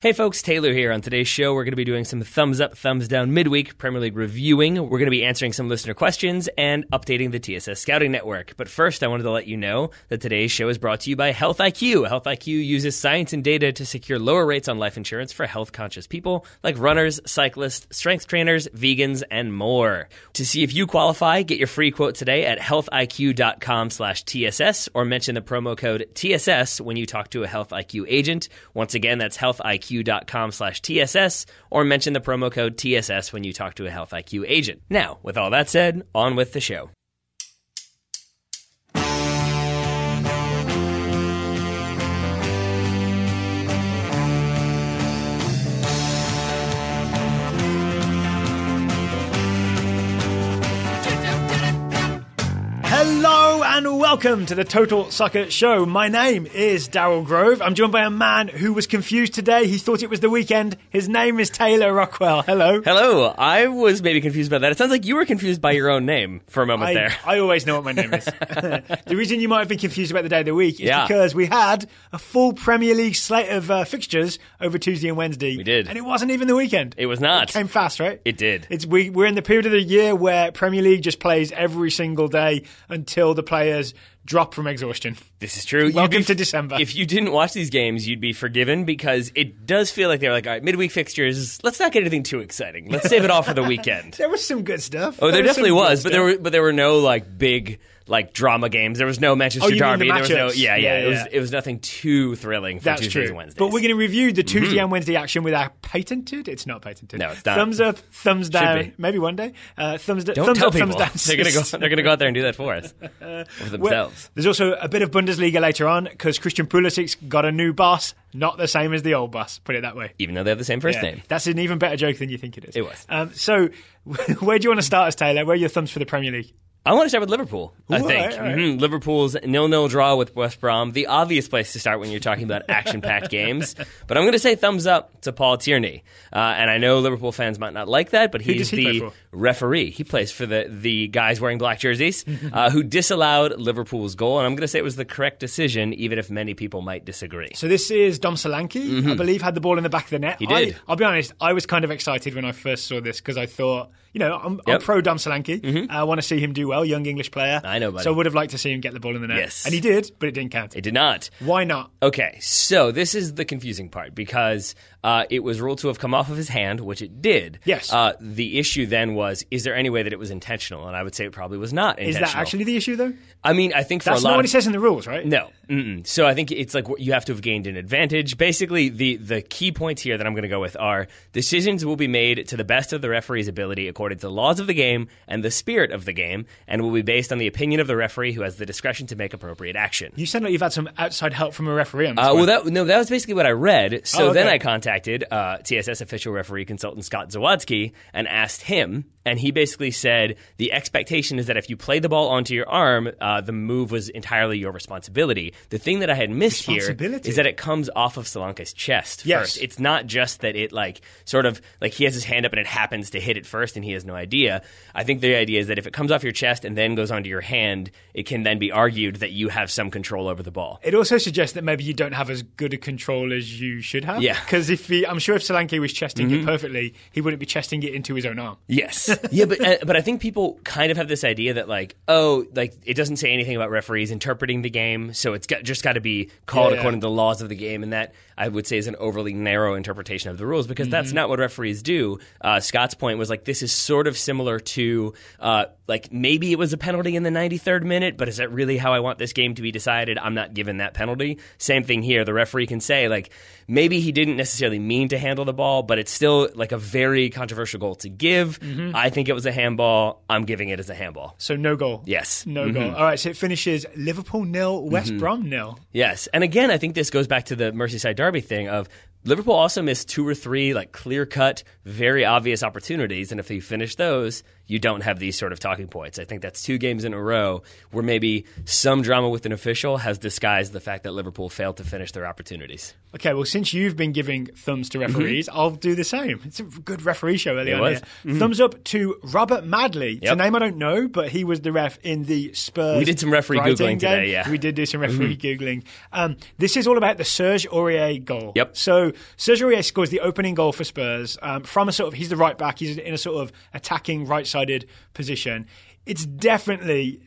Hey folks, Taylor here. On today's show, we're going to be doing some thumbs up, thumbs down midweek Premier League reviewing. We're going to be answering some listener questions and updating the TSS Scouting Network. But first, I wanted to let you know that today's show is brought to you by Health IQ. Health IQ uses science and data to secure lower rates on life insurance for health-conscious people like runners, cyclists, strength trainers, vegans, and more. To see if you qualify, get your free quote today at healthiq.com/TSS or mention the promo code TSS when you talk to a Health IQ agent. Once again, that's healthiq.com/TSS or mention the promo code TSS when you talk to a Health IQ agent. Now, with all that said, on with the show. Hello and welcome to the Total Soccer Show. My name is Darryl Grove. I'm joined by a man who was confused today. He thought it was the weekend. His name is Taylor Rockwell. Hello. Hello. I was maybe confused by that. It sounds like you were confused by your own name for a moment there. I always know what my name is. The reason you might have been confused about the day of the week is because we had a full Premier League slate of fixtures over Tuesday and Wednesday. We did. And it wasn't even the weekend. It was not. It came fast, right? It did. We're in the period of the year where Premier League just plays every single day until the players drop from exhaustion. This is true. Welcome to December. If you didn't watch these games, you'd be forgiven because it does feel like they were like, all right, midweek fixtures, let's not get anything too exciting. Let's save it all for the weekend. There was some good stuff. Oh, there definitely was, but there were no like big drama games. There was no Manchester Derby. There was no It was nothing too thrilling for Tuesdays and Wednesdays. But we're going to review the Tuesday and Wednesday action with our patented. It's not patented. No, it's not. Thumbs up, thumbs down. Maybe one day. Thumbs down. Don't tell people. Thumbs down. They're going to go out there and do that for us for themselves. There's also a bit of Bundesliga later on because Christian Pulisic's got a new boss, not the same as the old boss. Put it that way. Even though they have the same first name. That's an even better joke than you think it is. It was. So, where do you want to start us, Taylor? Where are your thumbs for the Premier League? I want to start with Liverpool, I think. All right. Liverpool's 0-0 draw with West Brom, the obvious place to start when you're talking about action-packed games. But I'm going to say thumbs up to Paul Tierney. And I know Liverpool fans might not like that, but he's the referee. He plays for the guys wearing black jerseys who disallowed Liverpool's goal. And I'm going to say it was the correct decision, even if many people might disagree. So this is Dom Solanke, I believe, had the ball in the back of the net. He did. I'll be honest, I was kind of excited when I first saw this because I thought, I'm pro Dom Solanke. I want to see him do well, young English player. I know, buddy. So I would have liked to see him get the ball in the net. Yes. And he did, but it didn't count. It did not. Why not? Okay, so this is the confusing part because it was ruled to have come off of his hand, which it did. Yes. The issue then was, is there any way that it was intentional? And I would say it probably was not intentional. Is that actually the issue, though? I mean, I think for that's a lot not what it says in the rules, right? No. So I think it's like you have to have gained an advantage. Basically, the key points here that I'm going to go with are decisions will be made to the best of the referee's ability according to the laws of the game and the spirit of the game, and will be based on the opinion of the referee who has the discretion to make appropriate action. You sound like you've had some outside help from a referee on this one. That was basically what I read. So okay. Then I contacted TSS official referee consultant Scott Zawadzki and asked him, and he basically said the expectation is that if you play the ball onto your arm, the move was entirely your responsibility. The thing that I had missed here is that it comes off of Solanke's chest first. It's not just that it he has his hand up and it happens to hit it first and he has no idea. I think the idea is that if it comes off your chest and then goes onto your hand, it can then be argued that you have some control over the ball. It also suggests that maybe you don't have as good a control as you should have. Yeah. Because I'm sure if Solanke was chesting it perfectly, he wouldn't be chesting it into his own arm. Yes. Yeah, but I think people kind of have this idea that it doesn't say anything about referees interpreting the game, so it's just got to be called according to the laws of the game, and that I would say is an overly narrow interpretation of the rules because that's not what referees do. Scott's point was this is sort of similar to maybe it was a penalty in the 93rd minute, but is that really how I want this game to be decided? I'm not given that penalty. Same thing here. The referee can say maybe he didn't necessarily mean to handle the ball, but it's still a very controversial goal to give. I think it was a handball. I'm giving it as a handball. So no goal. Yes. No goal. All right, so it finishes Liverpool 0, West Brom 0. Yes. And again, I think this goes back to the Merseyside Derby thing of Liverpool also missed 2 or 3 clear-cut, very obvious opportunities, and if you finish those, you don't have these sort of talking points. I think that's 2 games in a row where maybe some drama with an official has disguised the fact that Liverpool failed to finish their opportunities. Okay, well, since you've been giving thumbs to referees, I'll do the same. It's a good referee show earlier on here. Thumbs up to Robert Madley. It's a name I don't know, but he was the ref in the Spurs. We did some referee Googling today, We did do some referee Googling. This is all about the Serge Aurier goal. Yep. So Serge Aurier scores the opening goal for Spurs from a sort of, he's the right back, he's in a sort of attacking right-sided position. It's definitely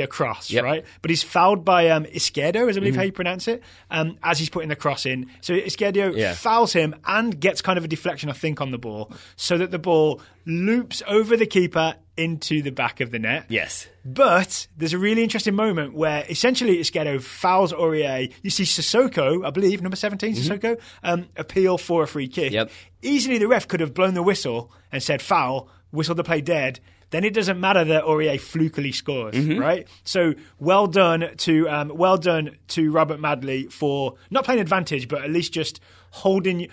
a cross, right? But he's fouled by Izquierdo, as I believe how you pronounce it, as he's putting the cross in. So Izquierdo fouls him and gets kind of a deflection, I think, on the ball, so that the ball loops over the keeper into the back of the net. Yes. But there's a really interesting moment where essentially Izquierdo fouls Aurier. You see Sissoko, I believe, number 17, Sissoko, appeal for a free kick. Yep. Easily the ref could have blown the whistle and said foul, whistled the play dead. Then it doesn't matter that Aurier flukily scores, right? So well done to Robert Madley for not playing advantage, but at least just holding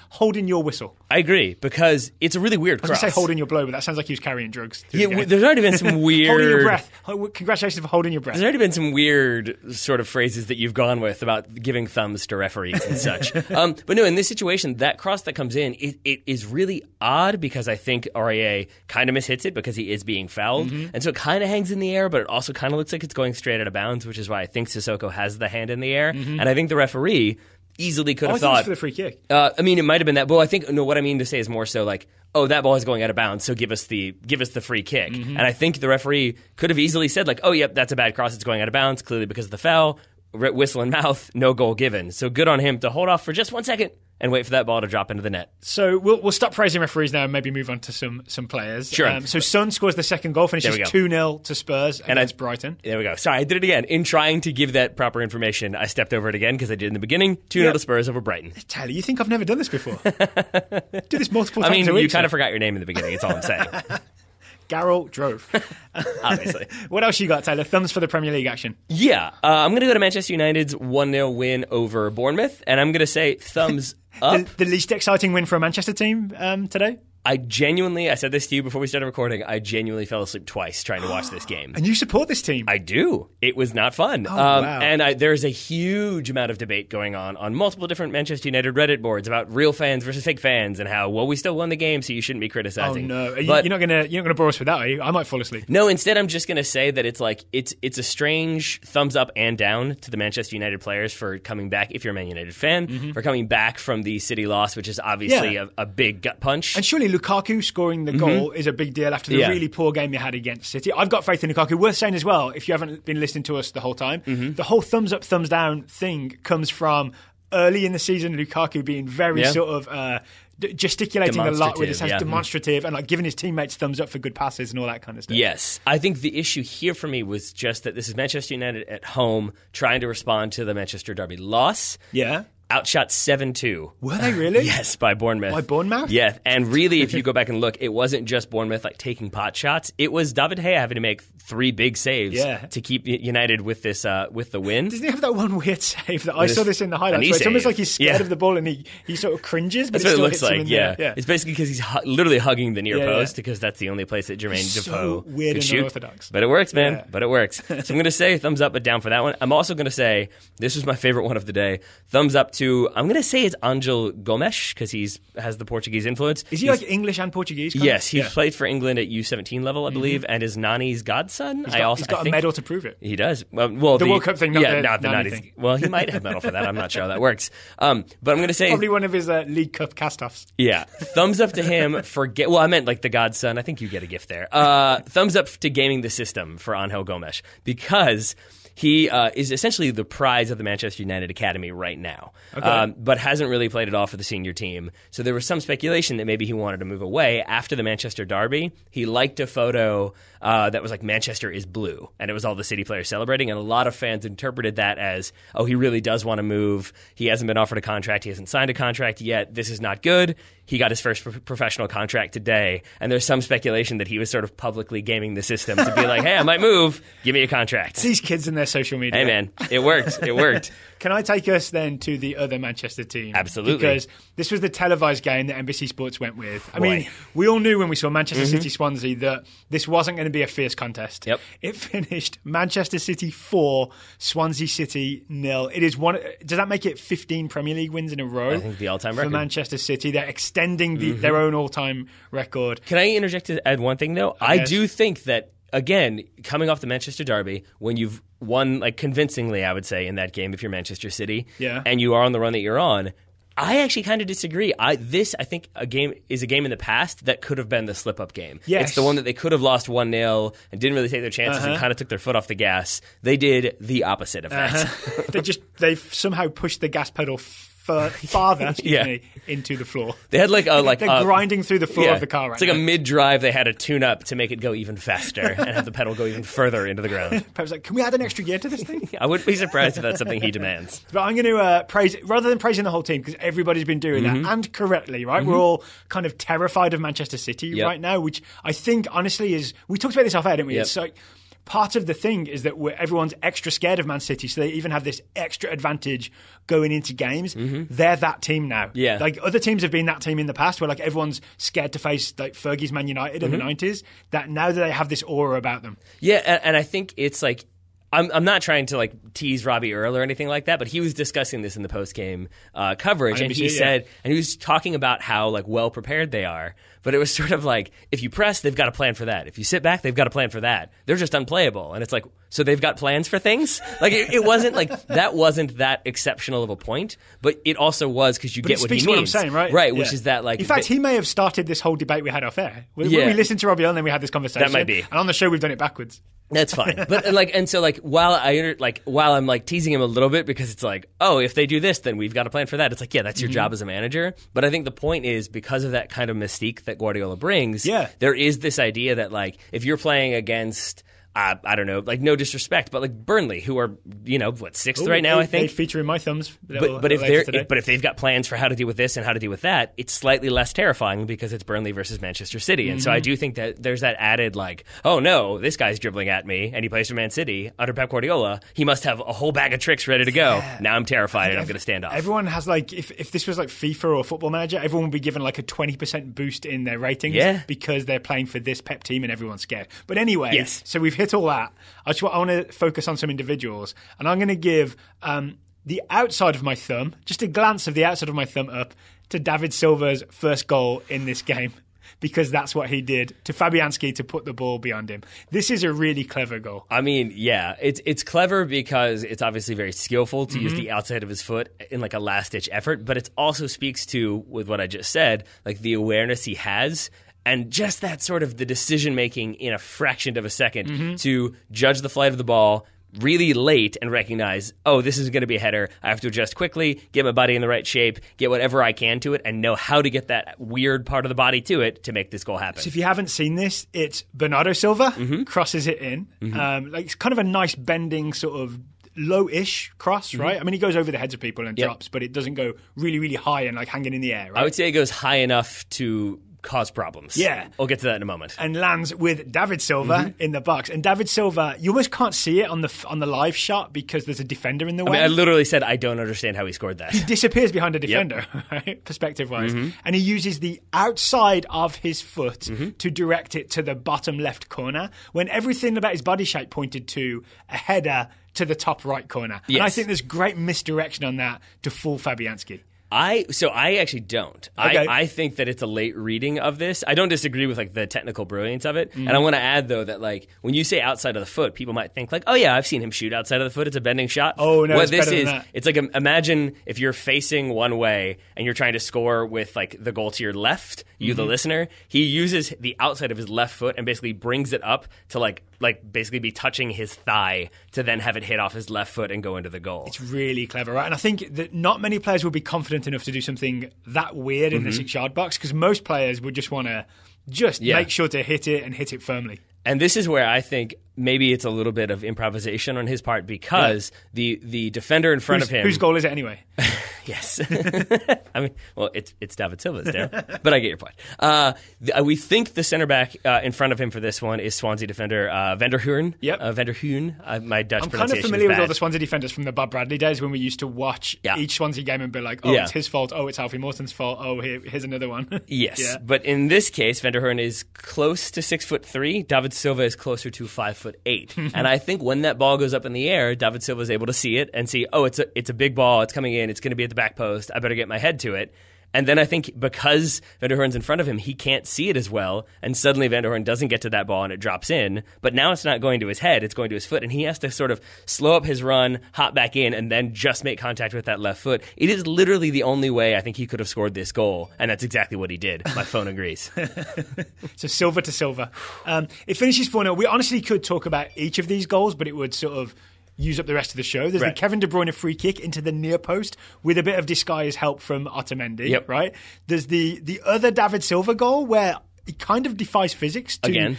your whistle. I agree, because it's a really weird cross. I was going to say holding your blow, but that sounds like he was carrying drugs. Yeah, there's already been some weird... Holding your breath. Congratulations for holding your breath. There's already been some weird sort of phrases that you've gone with about giving thumbs to referees and such. But no, in this situation, that cross that comes in, it is really odd, because I think Aurier kind of mishits it because he is being fouled. And so it kind of hangs in the air, but it also kind of looks like it's going straight out of bounds, which is why I think Sissoko has the hand in the air. And I think the referee easily could have thought... it was for the free kick. I mean, it might have been that. But I think, no, what I mean to say is more so like, oh, that ball is going out of bounds, so give us the free kick. And I think the referee could have easily said, like, oh, yep, that's a bad cross, it's going out of bounds, clearly because of the foul, whistle in mouth, no goal given. So good on him to hold off for just 1 second and wait for that ball to drop into the net. So we'll stop praising referees now and maybe move on to some players. Sure. So Son scores the second goal, finishes 2-0 to Spurs against Brighton. There we go. Sorry, I did it again. In trying to give that proper information, I stepped over it again because I did in the beginning. 2-0 to Spurs over Brighton. Taylor, you think I've never done this before? Do this multiple times a week. You kind of forgot your name in the beginning, that's all I'm saying. Garrel drove. Obviously. What else you got, Taylor? Thumbs for the Premier League action. Yeah. I'm going to go to Manchester United's 1-0 win over Bournemouth, and I'm going to say thumbs up. The least exciting win for a Manchester team today? I said this to you before we started recording, I genuinely fell asleep twice trying to watch this game. And you support this team? I do. It was not fun. Wow. And there's a huge amount of debate going on multiple different Manchester United Reddit boards about real fans versus fake fans and how, well, we still won the game, so you shouldn't be criticizing. Oh, no. You're not gonna bore us with that, are you? I might fall asleep. No, instead I'm just going to say that it's a strange thumbs up and down to the Manchester United players for coming back, if you're a Man United fan, for coming back from the City loss, which is obviously a big gut punch. And surely Lukaku scoring the goal is a big deal after the really poor game you had against City. I've got faith in Lukaku. Worth saying as well, if you haven't been listening to us the whole time, the whole thumbs up, thumbs down thing comes from early in the season, Lukaku being very sort of gesticulating a lot with his hands, demonstrative, and like giving his teammates thumbs up for good passes and all that kind of stuff. Yes. I think the issue here for me was just that this is Manchester United at home trying to respond to the Manchester Derby loss. Yeah. Outshot 7-2. Were they really? Yes, by Bournemouth. By Bournemouth? Yeah, and really, if you go back and look, it wasn't just Bournemouth taking pot shots. It was David Gea having to make 3 big saves to keep United with this with the win. Doesn't he have that one weird save that I saw this in the highlights? Where it's almost like he's scared of the ball and he sort of cringes. But that's what it looks hits like. It's basically because he's literally hugging the near post because that's the only place that Jermaine Defoe weird could and shoot. unorthodox. But it works, man. But it works. So I'm going to say thumbs up, but down for that one. I'm also going to say this was my favorite one of the day. Thumbs up to I'm going to say it's Angel Gomes because he has the Portuguese influence. Is he like English and Portuguese? Yes, he played for England at U17 level, I believe, and is Nani's godson. He's got a medal to prove it. He does. Well, the World Cup thing, not the Nani's thing. Well, he might have a medal for that. I'm not sure how that works. But I'm going to say probably one of his League Cup cast-offs. Yeah, thumbs up to him for. Well, I meant like the godson. I think you get a gift there. Thumbs up to gaming the system for Angel Gomes because he is essentially the prize of the Manchester United Academy right now, but hasn't really played it all for the senior team. So there was some speculation that maybe he wanted to move away after the Manchester derby. He liked a photo that was like Manchester is blue, and it was all the City players celebrating, and a lot of fans interpreted that as, oh, he really does want to move. He hasn't been offered a contract. He hasn't signed a contract yet. This is not good. He got his first professional contract today, and there's some speculation that he was sort of publicly gaming the system to be like, hey, I might move. Give me a contract. These kids and their social media. Hey, man, it worked. It worked. Can I take us then to the other Manchester team? Absolutely. Because this was the televised game that NBC Sports went with. I mean, we all knew when we saw Manchester City Swansea that this wasn't going to be a fierce contest. Yep. It finished Manchester City 4, Swansea City 0. It is one. Does that make it 15 Premier League wins in a row? I think the all-time record for Manchester City. They're extending their own all-time record. Can I interject to add one thing though? I do think that, again, coming off the Manchester derby, when you've won like convincingly, I would say, in that game if you're Manchester City, and you are on the run that you're on, I actually kind of disagree. I think a game is a game in the past that could have been the slip-up game. Yes. It's the one that they could have lost 1-0 and didn't really take their chances and kind of took their foot off the gas. They did the opposite of that. They've somehow pushed the gas pedal farther into the floor. They had they're grinding through the floor of the car right now. It's like a mid-drive they had a tune-up to make it go even faster and have the pedal go even further into the ground. Pep's like, can we add an extra gear to this thing? I wouldn't be surprised if that's something he demands. But I'm going to praise, rather than praising the whole team, because everybody's been doing that, and correctly, right? We're all kind of terrified of Manchester City right now, which I think, honestly, is... We talked about this off air, didn't we? It's like... Part of the thing is that everyone's extra scared of Man City, so they even have this extra advantage going into games. They're that team now. Yeah. Like other teams have been that team in the past, where like everyone's scared to face like Fergie's Man United in the 90s. That now that they have this aura about them. Yeah, and I think it's like I'm not trying to like tease Robbie Earle or anything like that, but he was discussing this in the post game coverage, and he said, and he was talking about how like well prepared they are. But it was sort of like, if you press, they've got a plan for that. If you sit back, they've got a plan for that. They're just unplayable. And it's like, so they've got plans for things? Like, it wasn't like, that wasn't that exceptional of a point, but it also was because you get what he means. What I'm saying, right? Right, which is that like... In fact, he may have started this whole debate we had off air. When we listened to Robbie Earle and then we had this conversation. That might be. And on the show, we've done it backwards. That's fine. But while I'm like teasing him a little bit because it's like, oh, if they do this, then we've got a plan for that. It's like, yeah, that's your job as a manager. But I think the point is, because of that kind of mystique that Guardiola brings, there is this idea that like if you're playing against I don't know, like no disrespect, but like Burnley, who are, you know, what, sixth right now, I think. They feature in my thumbs. But if they've got plans for how to deal with this and how to deal with that, it's slightly less terrifying because it's Burnley versus Manchester City. And so I do think that there's that added like, oh no, this guy's dribbling at me and he plays for Man City under Pep Guardiola. He must have a whole bag of tricks ready to go. Now I'm terrified and I'm going to stand off. Everyone has like, if this was like FIFA or Football Manager, everyone would be given like a 20% boost in their ratings because they're playing for this Pep team and everyone's scared. But anyway, so we've hit all that. I want to focus on some individuals, and I'm going to give the outside of my thumb, just a glance of the outside of my thumb up, to David Silva's first goal in this game, because that's what he did to Fabianski to put the ball beyond him. This is a really clever goal. I mean, yeah, it's clever because it's obviously very skillful to use the outside of his foot in like a last-ditch effort, but it also speaks to, with what I just said, like the awareness he has. And just that sort of the decision-making in a fraction of a second to judge the flight of the ball really late and recognize, oh, this is going to be a header. I have to adjust quickly, get my body in the right shape, get whatever I can to it, and know how to get that weird part of the body to it to make this goal happen. So if you haven't seen this, it's Bernardo Silva crosses it in. Like it's kind of a nice bending sort of low-ish cross, right? I mean, he goes over the heads of people and drops, but it doesn't go really, really high and like hanging in the air, right? I would say it goes high enough to cause problems. Yeah. I'll get to that in a moment. And lands with David Silva in the box. And David Silva, you almost can't see it on the live shot because there's a defender in the way. I mean, I literally said I don't understand how he scored that. He disappears behind a defender, right? Perspective-wise. And he uses the outside of his foot to direct it to the bottom left corner when everything about his body shape pointed to a header to the top right corner. Yes. And I think there's great misdirection on that to fool Fabianski. I actually don't. Okay. I think that it's a late reading of this. I don't disagree with like the technical brilliance of it. And I want to add though that like when you say outside of the foot, people might think like, oh yeah, I've seen him shoot outside of the foot. It's a bending shot. Oh no, what it's this better is, than that. It's like imagine if you're facing one way and you're trying to score with like the goal to your left. You the listener, he uses the outside of his left foot and basically brings it up to like basically be touching his thigh to then have it hit off his left foot and go into the goal. It's really clever, right? And I think that not many players will be confident enough to do something that weird in the 6-yard box because most players would just want to make sure to hit it and hit it firmly. And this is where I think maybe it's a little bit of improvisation on his part because the defender in front of him... Whose goal is it anyway? Yes. I mean, well, it's David Silva's there, but I get your point. We think the center back in front of him for this one is Swansea defender Vanderhoorn. Yep. Vanderhoorn. My Dutch pronunciation is bad. I'm kind of familiar with all the Swansea defenders from the Bob Bradley days when we used to watch each Swansea game and be like, oh, it's his fault. Oh, it's Alfie Morton's fault. Oh, here's another one. Yes. But in this case, Vanderhoorn is close to 6'3". David Silva is closer to 5'8". And I think when that ball goes up in the air, David Silva is able to see it and see, oh, it's a big ball. It's coming in. It's going to be at the back post. I better get my head to it. And then I think because Van der Hoorn's in front of him, he can't see it as well. And suddenly Van der Hoorn doesn't get to that ball and it drops in. But now it's not going to his head, it's going to his foot. And he has to sort of slow up his run, hop back in, and then just make contact with that left foot. It is literally the only way I think he could have scored this goal. And that's exactly what he did. My phone agrees. So silver to silver. It finishes 4-0. We honestly could talk about each of these goals, but it would sort of use up the rest of the show. There's the Kevin De Bruyne free kick into the near post with a bit of disguise help from Otamendi, right? There's the other David Silva goal where he kind of defies physics to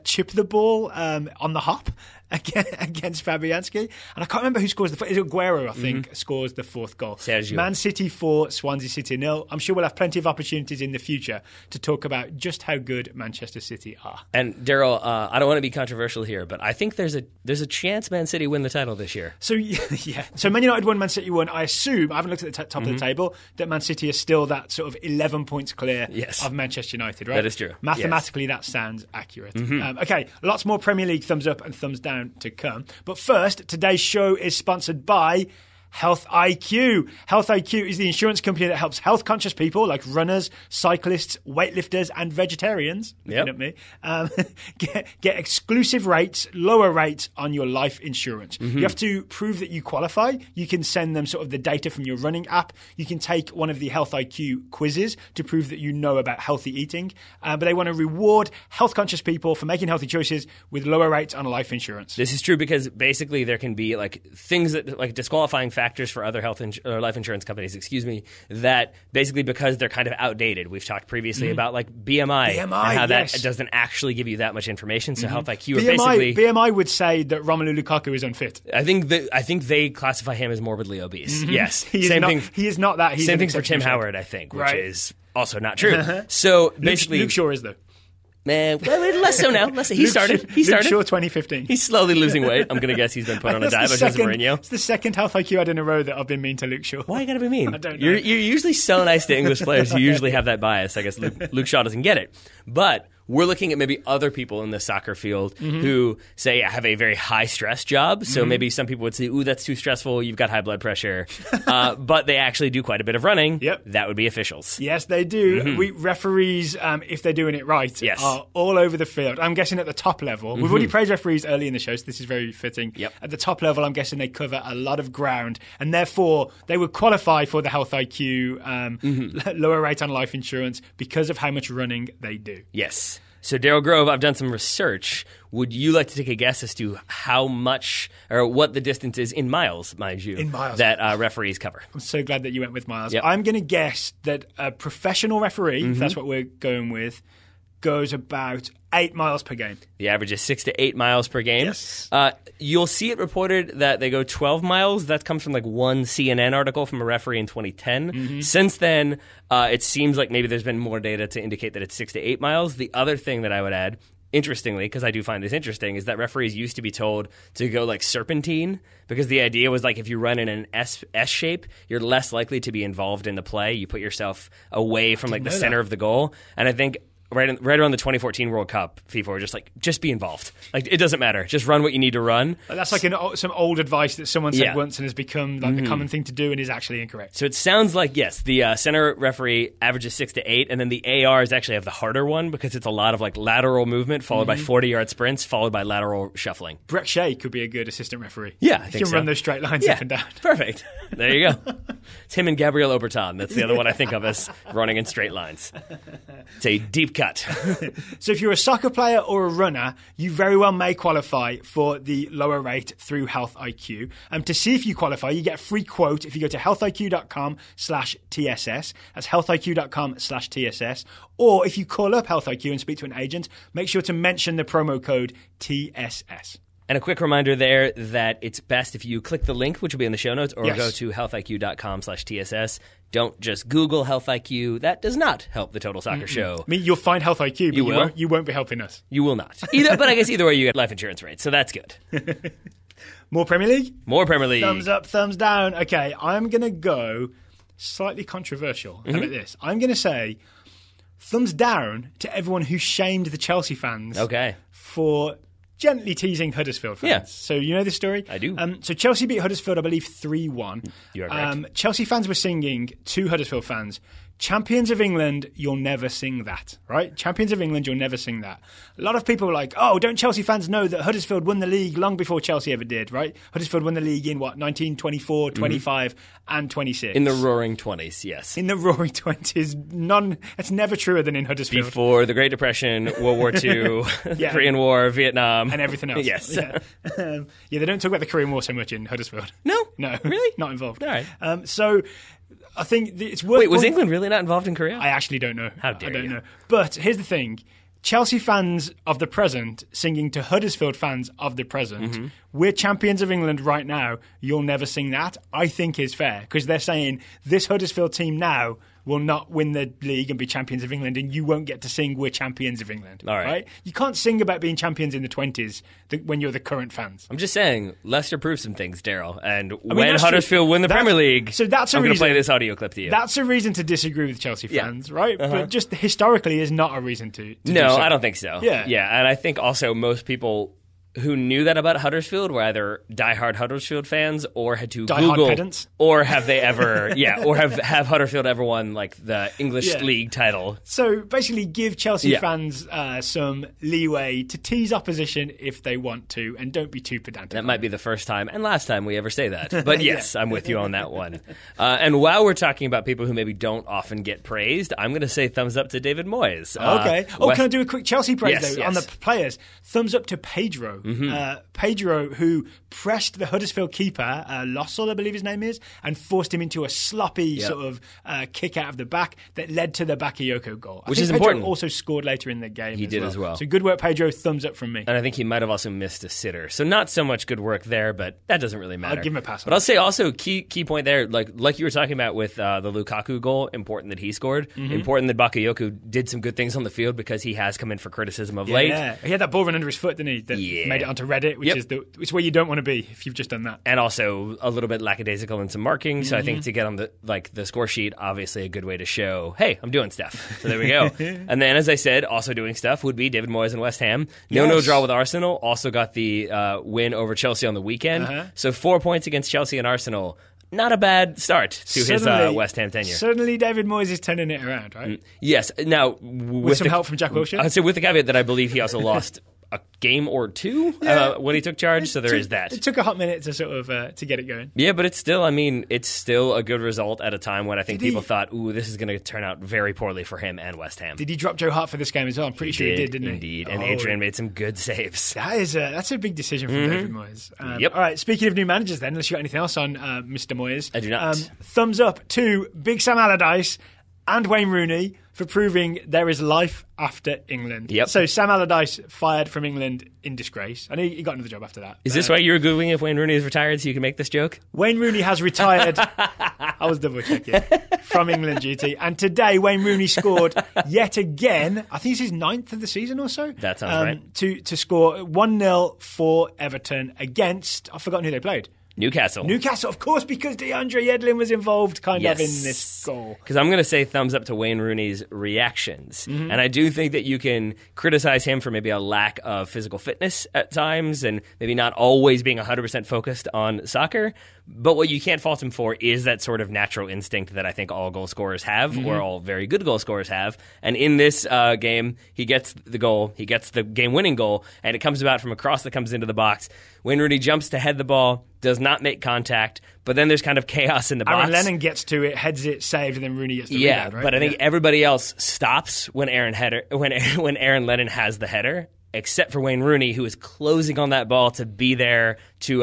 chip the ball on the hop against Fabianski. And I can't remember who scores the fourth. Is it Aguero, I think, scores the fourth goal. Sergio. Man City 4, Swansea City 0. I'm sure we'll have plenty of opportunities in the future to talk about just how good Manchester City are. And Daryl, I don't want to be controversial here, but I think there's a chance Man City win the title this year. So so Man United won, Man City won. I assume, I haven't looked at the top of the table, that Man City is still that sort of 11 points clear of Manchester United, right? That is true. Mathematically, that sounds accurate. Okay, lots more Premier League thumbs up and thumbs down to come. But first, today's show is sponsored by Health IQ. Health IQ is the insurance company that helps health-conscious people like runners, cyclists, weightlifters, and vegetarians, looking at me, get exclusive rates, lower rates on your life insurance. You have to prove that you qualify. You can send them sort of the data from your running app. You can take one of the Health IQ quizzes to prove that you know about healthy eating. But they want to reward health-conscious people for making healthy choices with lower rates on life insurance. This is true because basically there can be like things that like disqualifying factors for other or life insurance companies, that basically because they're kind of outdated. We've talked previously about like BMI and how that doesn't actually give you that much information. So Health IQ BMI would say that Romelu Lukaku is unfit. I think they classify him as morbidly obese. Yes, he is not that. He's same thing for Tim Howard, I think, which is also not true. So basically, Luke Shaw is though. Man, less so now. He started. Luke Shaw 2015. He's slowly losing weight. I'm going to guess he's been put on a diet by Jose Mourinho. It's the second Health IQ ad in a row that I've been mean to Luke Shaw. Why you got to be mean? I don't know. You're usually so nice to English players. You usually have that bias. I guess Luke Shaw doesn't get it. But we're looking at maybe other people in the soccer field who say have a very high stress job. So maybe some people would say, ooh, that's too stressful. You've got high blood pressure. But they actually do quite a bit of running. That would be officials. Yes, they do. Referees, if they're doing it right, are all over the field. I'm guessing at the top level. We've already praised referees early in the show, so this is very fitting. At the top level, I'm guessing they cover a lot of ground. And therefore, they would qualify for the Health IQ lower rate on life insurance because of how much running they do. Yes. So, Daryl Grove, I've done some research. Would you like to take a guess as to how much or what the distance is in miles, mind you, that referees cover? I'm so glad that you went with miles. I'm going to guess that a professional referee, if that's what we're going with, goes about 8 miles per game. The average is 6 to 8 miles per game. Yes. You'll see it reported that they go 12 miles. That comes from like one CNN article from a referee in 2010. Since then, it seems like maybe there's been more data to indicate that it's 6 to 8 miles. The other thing that I would add, interestingly, because I do find this interesting, is that referees used to be told to go like serpentine because the idea was like if you run in an S shape, you're less likely to be involved in the play. You put yourself away from like the center of the goal. And I think right around the 2014 World Cup, FIFA were just be involved. Like, it doesn't matter. Just run what you need to run. That's like some old advice that someone said once and has become like the common thing to do and is actually incorrect. So it sounds like, yes, the center referee averages 6 to 8, and then the ARs actually have the harder one because it's a lot of like lateral movement followed by 40-yard sprints followed by lateral shuffling. Brett Shea could be a good assistant referee. Yeah, I he think can run those straight lines up and down. Perfect. There you go. It's him and Gabriel Obertan. That's the other one I think of as running in straight lines. It's a deep cut. So if you're a soccer player or a runner, you very well may qualify for the lower rate through Health IQ. To see if you qualify, you get a free quote if you go to healthiq.com/TSS. That's healthiq.com/TSS. Or if you call up Health IQ and speak to an agent, make sure to mention the promo code TSS. And a quick reminder there that it's best if you click the link, which will be in the show notes, or go to healthiq.com/TSS. Don't just Google Health IQ. That does not help the Total Soccer Show. I mean, you'll find Health IQ, but you won't be helping us. You will not. But I guess either way you get life insurance rates, so that's good. More Premier League? More Premier League. Thumbs up, thumbs down. Okay, I'm going to go slightly controversial. How about this? I'm going to say thumbs down to everyone who shamed the Chelsea fans for gently teasing Huddersfield fans. Yeah. So you know this story? I do. So Chelsea beat Huddersfield, I believe, 3-1. You are correct. Chelsea fans were singing to Huddersfield fans, Champions of England, you'll never sing that, right? Champions of England, you'll never sing that. A lot of people are like, oh, don't Chelsea fans know that Huddersfield won the league long before Chelsea ever did, right? Huddersfield won the league in, 1924, 25, and 26. In the roaring 20s, yes. In the roaring 20s. It's never truer than in Huddersfield. Before the Great Depression, World War II, the Korean War, Vietnam. And everything else. Yes. Yeah. They don't talk about the Korean War so much in Huddersfield. No? Really? Not involved. All right. So I think it's worth... Wait, was England really not involved in Korea? I actually don't know. How dare you? I don't know. But here's the thing. Chelsea fans of the present singing to Huddersfield fans of the present, we're champions of England right now, you'll never sing that, I think is fair. Because they're saying this Huddersfield team now will not win the league and be champions of England, and you won't get to sing we're champions of England. All right. You can't sing about being champions in the 20s when you're the current fans. I'm just saying, Leicester proved some things, Daryl. And when Huddersfield win the Premier League, so that's I'm going to reason, play this audio clip to you. That's a reason to disagree with Chelsea fans, right? But just historically is not a reason to no, do so. I don't think so. Yeah. And I think also most people who knew that about Huddersfield were either diehard Huddersfield fans or had to Google, pedants. or have they ever, or have Huddersfield ever won like the English league title? So basically, give Chelsea fans some leeway to tease opposition if they want to, and don't be too pedantic. That might be the first time and last time we ever say that. But yes, I'm with you on that one. And while we're talking about people who maybe don't often get praised, I'm going to say thumbs up to David Moyes. Okay. Can I do a quick Chelsea praise on the players? Thumbs up to Pedro. Pedro, who pressed the Huddersfield keeper, Lossell, I believe his name is, and forced him into a sloppy sort of kick out of the back that led to the Bakayoko goal. Which is Pedro important. Also scored later in the game. He did as well. So good work, Pedro. Thumbs up from me. And I think he might have also missed a sitter. So not so much good work there, but that doesn't really matter. I'll give him a pass. But I'll say also key point there, like you were talking about with the Lukaku goal, important that he scored. Important that Bakayoko did some good things on the field because he has come in for criticism of late. Yeah, he had that ball run under his foot, didn't he? That made it onto Reddit, which is which where you don't want to be if you've just done that. And also a little bit lackadaisical in some marking. So I think to get on the score sheet, obviously a good way to show, hey, I'm doing stuff. So there we go. And then, as I said, also doing stuff would be David Moyes and West Ham. No draw with Arsenal. Also got the win over Chelsea on the weekend. So 4 points against Chelsea and Arsenal. Not a bad start to his West Ham tenure. Certainly David Moyes is turning it around, right? Yes. Now, with some help from Jack Wilshere? I'd say with the caveat that I believe he also lost a game or two when he took charge, so there is that. It took a hot minute to sort of to get it going. Yeah, but it's still a good result at a time when I think people thought, ooh, this is going to turn out very poorly for him and West Ham. Did he drop Joe Hart for this game as well? I'm pretty sure he did, didn't he? Indeed, and Adrian made some good saves. That's a big decision from David Moyes. All right, speaking of new managers then, unless you got anything else on Mr. Moyes. I do not. Thumbs up to Big Sam Allardyce and Wayne Rooney for proving there is life after England. Yep. So Sam Allardyce fired from England in disgrace. I know he got another job after that. Is this why you were Googling if Wayne Rooney is retired so you can make this joke? Wayne Rooney has retired. I was double checking. From England duty. And today Wayne Rooney scored yet again. I think it's his 9th of the season or so. That sounds right. To score 1-0 for Everton against, I've forgotten who they played. Newcastle, of course, because DeAndre Yedlin was involved of in this goal. Because I'm going to say thumbs up to Wayne Rooney's reactions. And I do think that you can criticize him for maybe a lack of physical fitness at times and maybe not always being 100% focused on soccer. But what you can't fault him for is that sort of natural instinct that I think all goal scorers have, or all very good goal scorers have. And in this game, he gets the goal, he gets the game-winning goal, and it comes about from a cross that comes into the box. Wayne Rooney jumps to head the ball, does not make contact, but then there's kind of chaos in the box. Aaron Lennon gets to it, heads it, saved, and then Rooney gets the rebound, right? But I think everybody else stops when Aaron Lennon has the header, except for Wayne Rooney, who is closing on that ball to be there to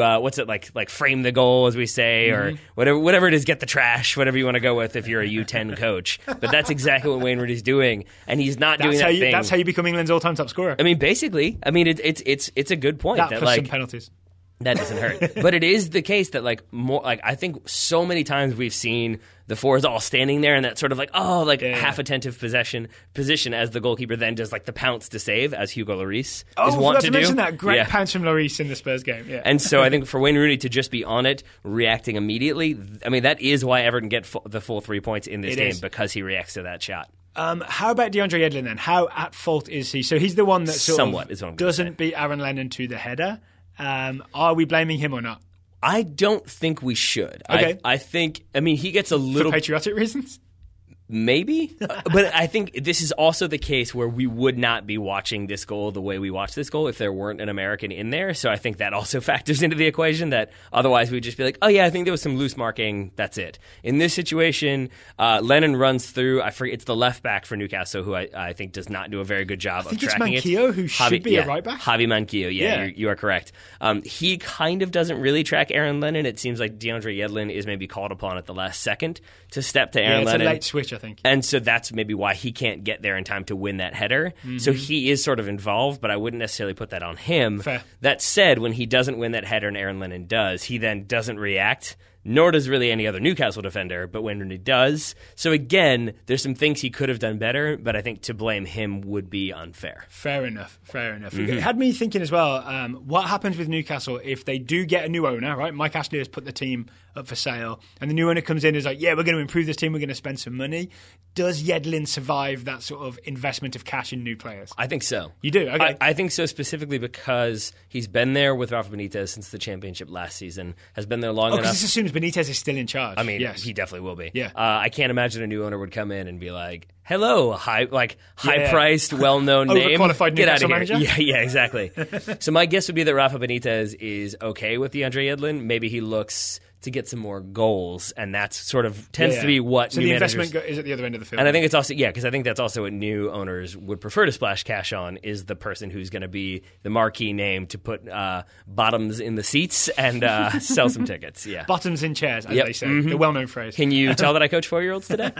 frame the goal, as we say, or whatever it is, get the trash, whatever you want to go with if you're a U10 coach. But that's exactly what Wayne Rooney's doing, and he's not doing that thing. That's how you become England's all-time top scorer. I mean, basically, it's a good point. That plus some penalties. That doesn't hurt. But it is the case that I think so many times we've seen the fours all standing there in that sort of half attentive position as the goalkeeper then does the pounce to save, as Hugo Lloris is wont to do. Mention that great pounce from Lloris in the Spurs game. Yeah. And so I think for Wayne Rooney to just be on it, reacting immediately, I mean that is why Everton get the full 3 points in this game, because he reacts to that shot. How about DeAndre Yedlin then? How at fault is he? So he's the one that doesn't beat Aaron Lennon to the header. Are we blaming him or not? I don't think we should. Okay. I think he gets a little... For patriotic reasons? Maybe, but I think this is also the case where we would not be watching this goal the way we watch this goal if there weren't an American in there. So I think that also factors into the equation, that otherwise we'd just be like, oh yeah, I think there was some loose marking, that's it. In this situation, Lennon runs through, I forget, it's the left back for Newcastle, who I think does not do a very good job of tracking it. I think it's Manquillo who should be a right back. Javi Manquillo, you are correct. He kind of doesn't really track Aaron Lennon. It seems like DeAndre Yedlin is maybe called upon at the last second to step to Aaron Lennon. It's a late switch, I think. And so that's maybe why he can't get there in time to win that header. Mm-hmm. So he is sort of involved, but I wouldn't necessarily put that on him. Fair. That said, when he doesn't win that header and Aaron Lennon does, he then doesn't react, nor does really any other Newcastle defender, but when he does. So again, there's some things he could have done better, but I think to blame him would be unfair. Fair enough. Mm-hmm. It had me thinking as well, what happens with Newcastle if they do get a new owner, right? Mike Ashley has put the team up for sale, and the new owner comes in and is like, yeah, we're going to improve this team, we're going to spend some money. Does Yedlin survive that sort of investment of cash in new players? I think so. You do? Okay. I think so, specifically because he's been there with Rafa Benitez since the championship last season, has been there long enough. Because this assumes Benitez is still in charge. I mean, yes. He definitely will be. Yeah. I can't imagine a new owner would come in and be like, hello, high-priced, well-known name. Overqualified Newcastle manager? Yeah, exactly. So my guess would be that Rafa Benitez is okay with DeAndre Yedlin. Maybe he looks to get some more goals, and that's sort of tends to be what so new the managers... investment is at the other end of the field. And I think it's also, because I think that's also what new owners would prefer to splash cash on, is the person who's going to be the marquee name to put bottoms in the seats and sell some tickets. Yeah, bottoms in chairs, as they say. Mm-hmm. The well-known phrase. Can you tell that I coach 4-year-olds today?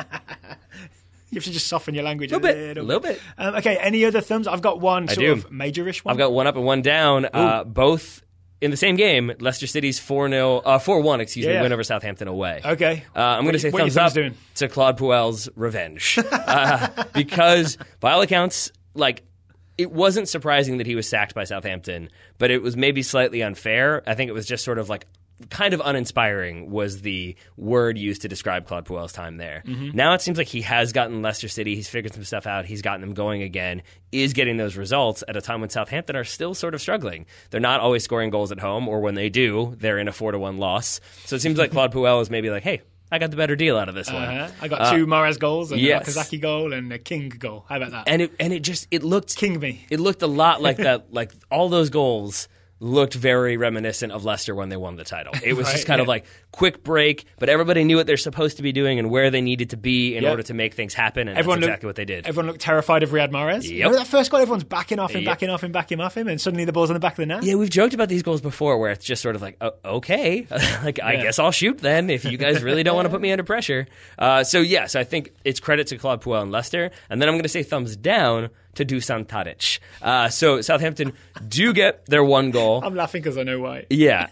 You have to just soften your language a little bit. Okay, any other thumbs? I've got one sort of major-ish one. I've got one up and one down. Both in the same game, Leicester City's 4-1, win over Southampton away. Okay. I'm going to say thumbs up to Claude Puel's revenge. Because, by all accounts, it wasn't surprising that he was sacked by Southampton, but it was maybe slightly unfair. I think it was just sort of kind of uninspiring was the word used to describe Claude Puel's time there. Mm-hmm. Now it seems like he has gotten Leicester City, he's figured some stuff out, he's gotten them going again, is getting those results at a time when Southampton are still sort of struggling. They're not always scoring goals at home, or when they do, they're in a 4-1 loss. So it seems like Claude Puel is maybe like, hey, I got the better deal out of this one. I got 2 Mahrez goals, and a Kazaki goal, and a King goal. How about that? And it looked King me. It looked a lot like that. Like all those goals looked very reminiscent of Leicester when they won the title. It was just kind of quick break, but everybody knew what they're supposed to be doing and where they needed to be in order to make things happen, and that's exactly what they did. Everyone looked terrified of Riyad Mahrez. Yep. Remember that first goal? Everyone's backing off him, backing off him, and suddenly the ball's on the back of the net. Yeah, we've joked about these goals before where it's just sort of okay, I guess I'll shoot then if you guys really don't want to put me under pressure. So I think it's credit to Claude Puel and Leicester, and then I'm going to say thumbs down to Dusan Tadic. So Southampton do get their one goal. I'm laughing because I know why. Yeah,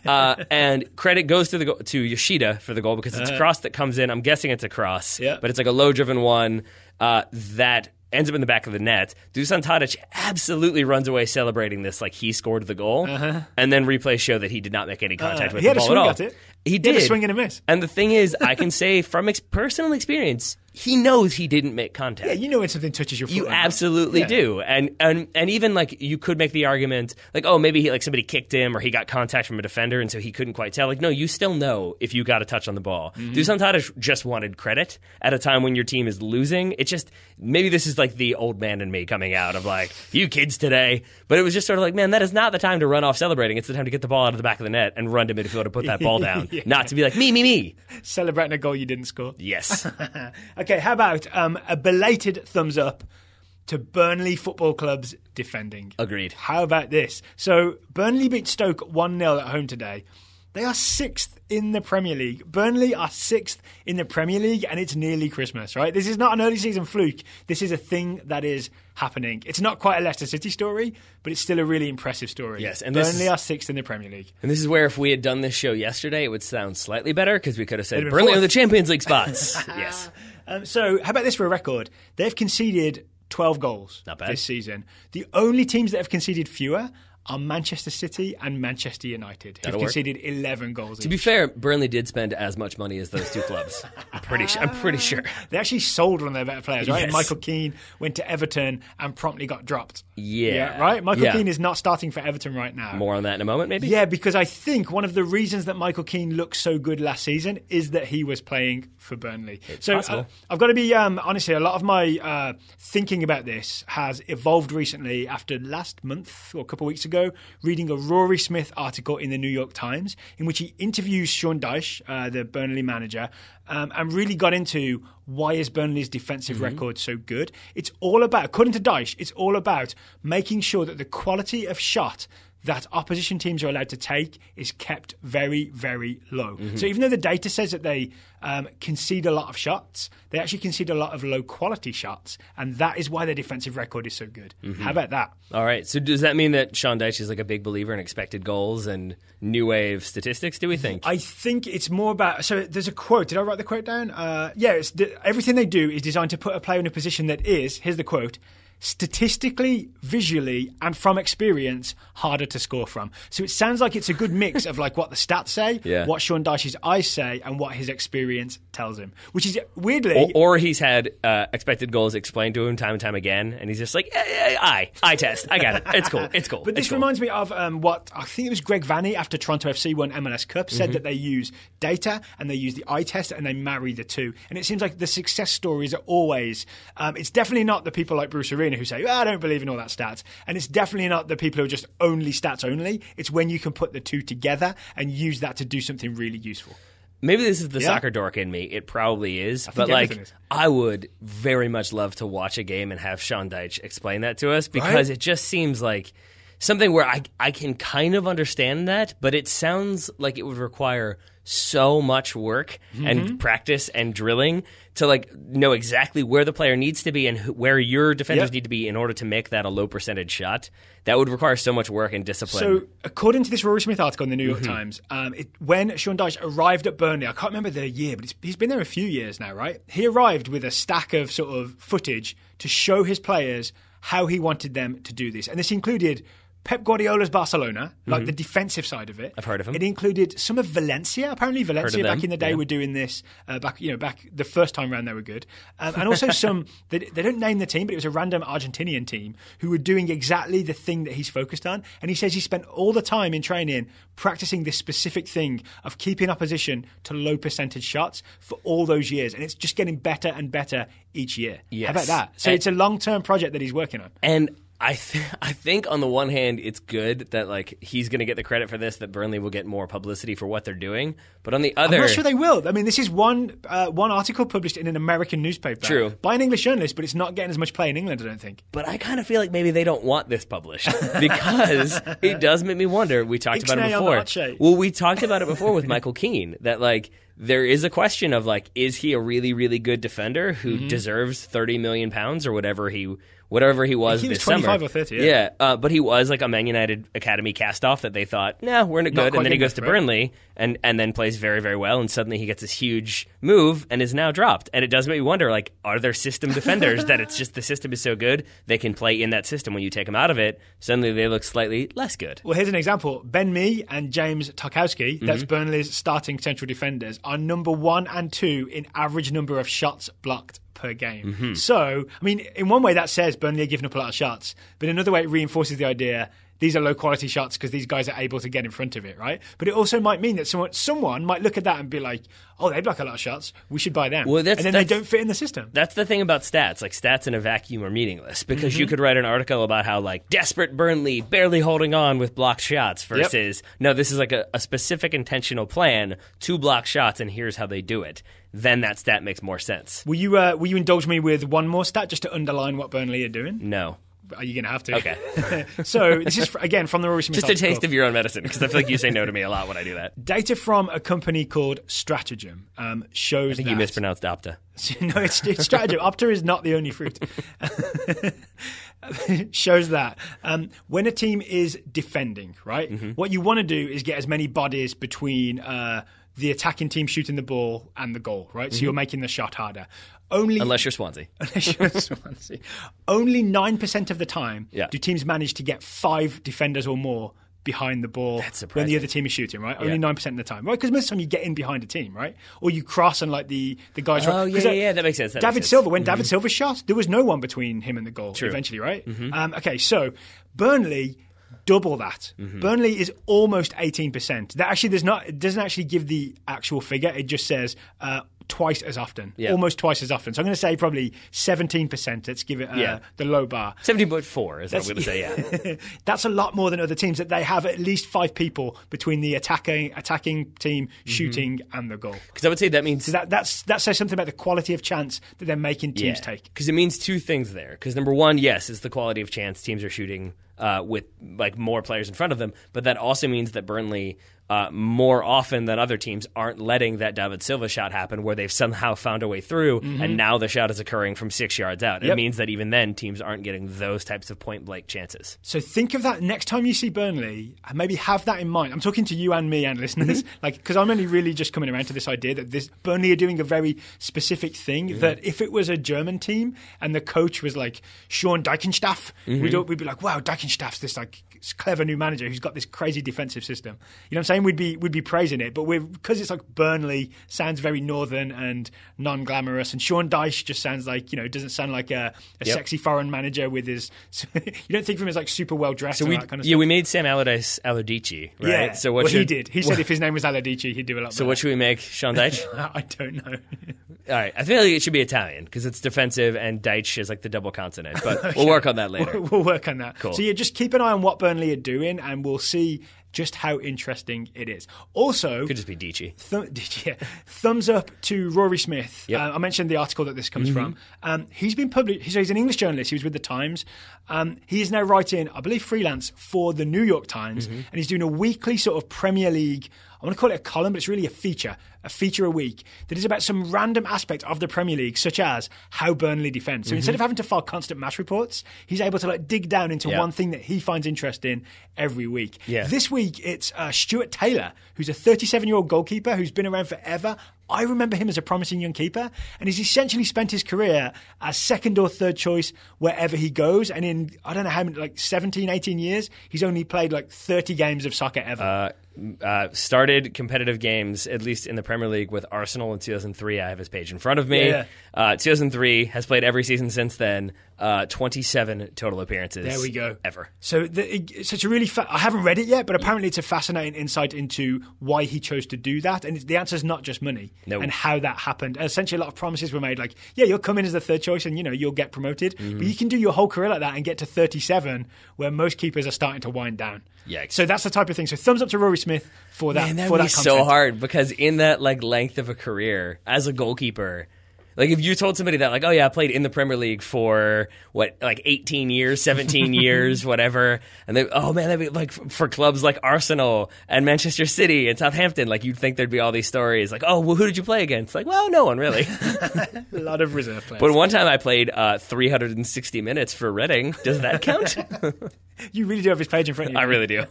and credit goes to Yoshida for the goal because it's a cross that comes in. I'm guessing it's a cross, but it's a low-driven one that ends up in the back of the net. Dusan Tadic absolutely runs away celebrating this like he scored the goal, and then replays show that he did not make any contact with the ball at all. He did a swing and a miss. And the thing is, I can say from personal experience, he knows he didn't make contact. Yeah, you know when something touches your foot. You absolutely do. And even you could make the argument maybe he, somebody kicked him or he got contact from a defender and so he couldn't quite tell. No, you still know if you got a touch on the ball. Mm-hmm. Dusan Tadic just wanted credit at a time when your team is losing. It just maybe this is the old man in me coming out of you kids today. But it was just sort of man, that is not the time to run off celebrating. It's the time to get the ball out of the back of the net and run to midfield to put that ball down. Not to be me. Celebrating a goal you didn't score. Yes. Okay, how about a belated thumbs up to Burnley Football Club's defending? Agreed. How about this? So Burnley beat Stoke 1-0 at home today. They are 6th in the Premier League. Burnley are 6th in the Premier League, and it's nearly Christmas, right? This is not an early season fluke. This is a thing that is happening. It's not quite a Leicester City story, but it's still a really impressive story. Yes, and Burnley are 6th in the Premier League. And this is where if we had done this show yesterday, it would sound slightly better because we could have said Burnley are the Champions League spots. Yes. So how about this for a record? They've conceded 12 goals this season. The only teams that have conceded fewer are Manchester City and Manchester United, who've That'll work. conceded 11 goals To be fair, Burnley did spend as much money as those two clubs. I'm pretty sure. They actually sold one of their better players, right? Yes. And Michael Keane went to Everton and promptly got dropped. Yeah. Right? Michael Yeah. Keane is not starting for Everton right now. More on that in a moment, maybe? Yeah, because I think one of the reasons that Michael Keane looked so good last season is that he was playing for Burnley. possible. I've got to be, honestly, a lot of my thinking about this has evolved recently after last month or a couple of weeks ago, reading a Rory Smith article in the New York Times in which he interviews Sean Dyche, the Burnley manager, and really got into why is Burnley's defensive record so good. It's all about, according to Dyche, it's all about making sure that the quality of shot that opposition teams are allowed to take is kept very, very low. So even though the data says that they concede a lot of shots, they actually concede a lot of low-quality shots, and that is why their defensive record is so good. How about that? All right. So does that mean that Sean Dyche is like a big believer in expected goals and new wave statistics, do we think? I think it's more about... So there's a quote. Did I write the quote down? Everything they do is designed to put a player in a position that is, here's the quote, statistically, visually, and from experience, harder to score from. So it sounds like it's a good mix of like what the stats say, what Sean Dyche's eyes say, and what his experience tells him. Which is weirdly... Or he's had expected goals explained to him time and time again, and he's just like, eye test. I got it. It's cool. It's cool. But this reminds me of what I think it was Greg Vanny after Toronto FC won MLS Cup said that they use data and they use the eye test and they marry the two. And it seems like the success stories are always... it's definitely not the people like Bruce Arena who say, I don't believe in all that stats. And it's definitely not the people who are just only stats only. It's when you can put the two together and use that to do something really useful. Maybe this is the soccer dork in me. It probably is. But is. I would very much love to watch a game and have Sean Dyche explain that to us because it just seems like something where I can kind of understand that, but it sounds like it would require so much work and practice and drilling to like know exactly where the player needs to be and where your defenders need to be in order to make that a low percentage shot. That would require so much work and discipline. So, according to this Rory Smith article in the New York Times, when Sean Dyche arrived at Burnley, I can't remember the year, but he's been there a few years now, right? He arrived with a stack of sort of footage to show his players how he wanted them to do this. And this included Pep Guardiola's Barcelona, like the defensive side of it. I've heard of him. It included some of Valencia. Apparently Valencia back in the day were doing this back the first time round they were good. And also some, they don't name the team, but it was a random Argentinian team who were doing exactly the thing that he's focused on. And he says he spent all the time in training practicing this specific thing of keeping opposition to low percentage shots for all those years. And it's just getting better and better each year. Yes. How about that? So it's a long-term project that he's working on. And I think on the one hand, it's good that like he's going to get the credit for this, that Burnley will get more publicity for what they're doing. But on the other... I'm not sure they will. I mean, this is one article published in an American newspaper. True. By an English journalist, but it's not getting as much play in England, I don't think. But I kind of feel like maybe they don't want this published because it does make me wonder. We talked about it before. Well, we talked about it before with Michael Keane, that like there is a question of like, is he a really, really good defender who deserves £30 million or whatever he was this summer? 25 or 30, yeah. But he was like a Man United Academy cast-off that they thought, nah, we're not good. And then he goes to Burnley and then plays very, very well. And suddenly he gets this huge move and is now dropped. And it does make me wonder, like, are there system defenders that it's just the system is so good they can play in that system? When you take them out of it, suddenly they look slightly less good. Well, here's an example. Ben Mee and James Tarkowski, that's Burnley's starting central defenders, are number 1 and 2 in average number of shots blocked per game. So, I mean, in one way that says Burnley are giving up a lot of shots, but in another way it reinforces the idea these are low-quality shots because these guys are able to get in front of it, right? But it also might mean that someone might look at that and be like, oh, they block a lot of shots, we should buy them. Well, and then they don't fit in the system. That's the thing about stats. Like, stats in a vacuum are meaningless because you could write an article about how, like, desperate Burnley barely holding on with blocked shots versus, no, this is like a specific intentional plan to block shots and here's how they do it. Then that stat makes more sense. Will you indulge me with one more stat just to underline what Burnley are doing? No. Are you going to have to? Okay. So this is, again, from the Rory Smith Just a taste of your own medicine, because I feel like you say no to me a lot when I do that. Data from a company called Stratagem shows I think you mispronounced Opta. No, it's Stratagem. Opta is not the only fruit. Shows that when a team is defending, right, what you want to do is get as many bodies between the attacking team shooting the ball and the goal, right? So you're making the shot harder. Unless you're Swansea. Only 9% of the time do teams manage to get 5 defenders or more behind the ball when the other team is shooting, right? Only 9% of the time, right? Because most of the time you get in behind a team, right? Or you cross and like the guys... Oh, yeah, that makes sense. David Silva, when David Silva shot, there was no one between him and the goal eventually, right? Okay, so Burnley... double that. Burnley is almost 18%. That actually it doesn't actually give the actual figure. It just says twice as often, almost twice as often. So I'm going to say probably 17%. Let's give it the low bar. 17.4 is what I'm going to say, yeah. That's a lot more than other teams, that they have at least 5 people between the attacking team, shooting, and the goal. Because I would say that means... So that says something about the quality of chance that they're making teams take. Because it means 2 things there. Because number one, yes, it's the quality of chance teams are shooting with like more players in front of them, but that also means that Burnley more often than other teams aren't letting that David Silva shot happen, where they've somehow found a way through, and now the shot is occurring from 6 yards out. It means that even then teams aren't getting those types of point blank chances. So think of that next time you see Burnley, and maybe have that in mind. I'm talking to you and me and listeners, because I'm only really just coming around to this idea that Burnley are doing a very specific thing. That if it was a German team and the coach was like Sean Dykenstaff, we'd be like, wow, Dykenstaff's this like clever new manager who's got this crazy defensive system. You know what I'm saying? We'd be praising it, but because it's like Burnley sounds very northern and non-glamorous, and Sean Dyche just sounds like, doesn't sound like a sexy foreign manager with his. You don't think of him as like super well dressed. So that kind of stuff. We made Sam Allardyce Allardyce, right? Yeah. So he did. He said if his name was Allardyce, he'd do a lot. So what should we make Sean Dyche? I don't know. All right, I feel like it should be Italian because it's defensive and Dyche is like the double consonant, but we'll work on that later. We'll work on that. Cool. So just keep an eye on what Burnley are doing, and we'll see just how interesting it is. Also, could just be Dici. Thumbs up to Rory Smith. I mentioned the article that this comes from. He's been published. He's an English journalist. He was with the Times. He is now writing, I believe, freelance for the New York Times, and he's doing a weekly sort of Premier League. I want to call it a column, but it's really a feature a week that is about some random aspect of the Premier League, such as how Burnley defend. So instead of having to file constant match reports, he's able to like dig down into one thing that he finds interesting every week. This week, it's Stuart Taylor, who's a 37-year-old goalkeeper who's been around forever. I remember him as a promising young keeper, and he's essentially spent his career as second or third choice wherever he goes. And in, I don't know how many, like 17, 18 years, he's only played like 30 games of soccer ever. Started competitive games, at least in the Premier League, with Arsenal in 2003. I have his page in front of me. 2003, has played every season since then. 27 total appearances. There we go. Ever. So it's a really... I haven't read it yet, but apparently it's a fascinating insight into why he chose to do that. And the answer is not just money and how that happened. And essentially, a lot of promises were made like, you'll come in as the third choice and, you'll get promoted. But you can do your whole career like that and get to 37, where most keepers are starting to wind down. Yeah. So that's the type of thing. So thumbs up to Rory Smith for that. Man, that would be so hard, because in that like length of a career as a goalkeeper, like if you told somebody that like, I played in the Premier League for what, like 18 years, 17 years, whatever, and they, that'd be like for clubs like Arsenal and Manchester City and Southampton, like you'd think there'd be all these stories like, who did you play against? Like, well, no one really. A lot of reserve players. But one time I played 360 minutes for Reading. Does that count? You really do have his page in front of you. I really do.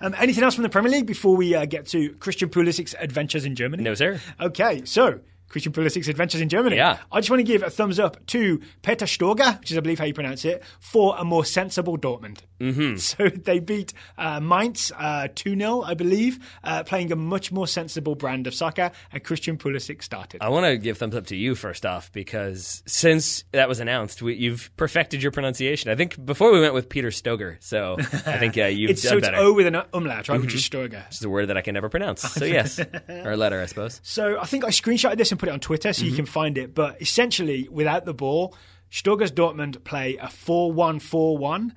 Anything else from the Premier League before we get to Christian Pulisic's adventures in Germany? No, sir. Okay, so Christian Pulisic's adventures in Germany. Yeah. I just want to give a thumbs up to Peter Stöger, which is I believe how you pronounce it, for a more sensible Dortmund. So they beat Mainz 2-0, I believe, playing a much more sensible brand of soccer, and Christian Pulisic started. I want to give thumbs up to you first off, because since that was announced, you've perfected your pronunciation. I think before we went with Peter Stöger, so I think you've done better. It's O with an umlaut, right, which is Stöger. Which is a word that I can never pronounce, so yes. Or a letter, I suppose. So I think I screenshotted this and put it on Twitter so you can find it, but essentially, without the ball, Stöger's Dortmund play a 4-1-4-1,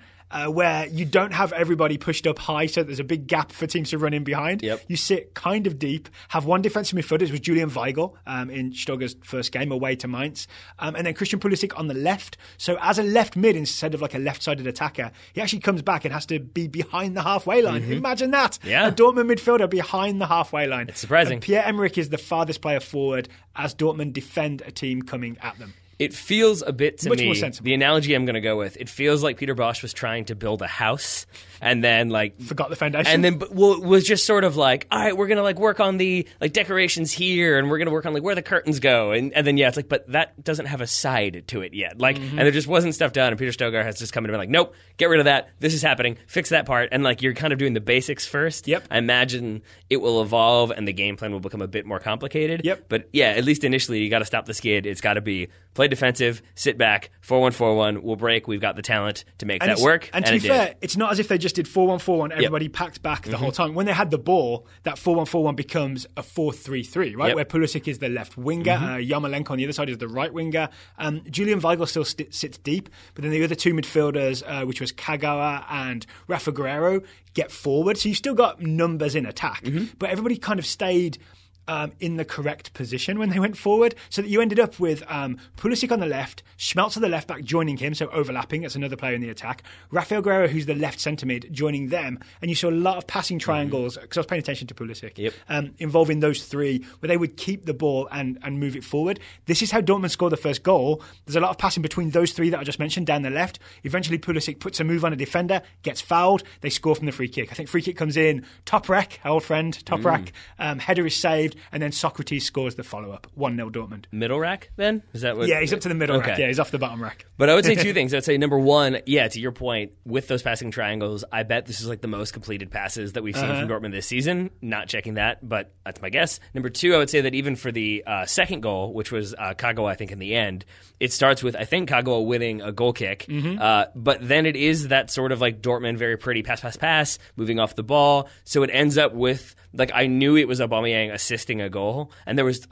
where you don't have everybody pushed up high, so there's a big gap for teams to run in behind. You sit kind of deep, have one defensive midfielder, it was Julian Weigl in Stöger's first game away to Mainz, and then Christian Pulisic on the left. So as a left mid instead of like a left-sided attacker, he actually comes back and has to be behind the halfway line. Imagine that. A Dortmund midfielder behind the halfway line. It's surprising. And Pierre-Emerick is the farthest player forward as Dortmund defend a team coming at them. It feels a bit to Much me, more sensible. the analogy I'm going to go with, it feels like Peter Bosz was trying to build a house and then forgot the foundation. And then was just sort of like, all right, we're going to work on the decorations here and we're going to work on where the curtains go. And then, it's but that doesn't have a side to it yet. And there just wasn't stuff done. And Peter Stogar has just come in and been like, nope, get rid of that. This is happening. Fix that part. And you're kind of doing the basics first. Yep. I imagine it will evolve and the game plan will become a bit more complicated. Yep. But yeah, at least initially, you got to stop the skid. It's got to be play defensive, sit back, 4-1-4-1, we'll break, we've got the talent to make that work. And to be fair, it's not as if they just did 4-1-4-1, everybody packed back the whole time. When they had the ball, that 4-1-4-1 becomes a 4-3-3, right? Where Pulisic is the left winger, Yarmolenko on the other side is the right winger. Julian Weigl still sits deep, but then the other two midfielders, which was Kagawa and Rafa Guerreiro, get forward. So you've still got numbers in attack, but everybody kind of stayed in the correct position when they went forward, so that you ended up with Pulisic on the left, Schmelzer the left back joining him, so overlapping, that's another player in the attack, Rafael Guerreiro, who's the left centre mid, joining them, and you saw a lot of passing triangles, because I was paying attention to Pulisic, involving those three, where they would keep the ball and move it forward. This is how Dortmund scored the first goal. There's a lot of passing between those three that I just mentioned down the left. Eventually Pulisic puts a move on a defender, gets fouled, they score from the free kick. I think free kick comes in, top rack, our old friend, top rack, header is saved, and then Socrates scores the follow-up, 1-0 Dortmund. Middle rack, then? Is that what? Yeah, he's up to the middle rack. Yeah, he's off the bottom rack. But I would say two things. I would say, number one, to your point, with those passing triangles, I bet this is the most completed passes that we've seen from Dortmund this season. Not checking that, but that's my guess. Number two, I would say that even for the second goal, which was Kagawa, I think, in the end, it starts with, I think, Kagawa winning a goal kick, but then it is that sort of Dortmund, very pretty pass, moving off the ball. So it ends up with, I knew it was Aubameyang assisting a goal, and there was,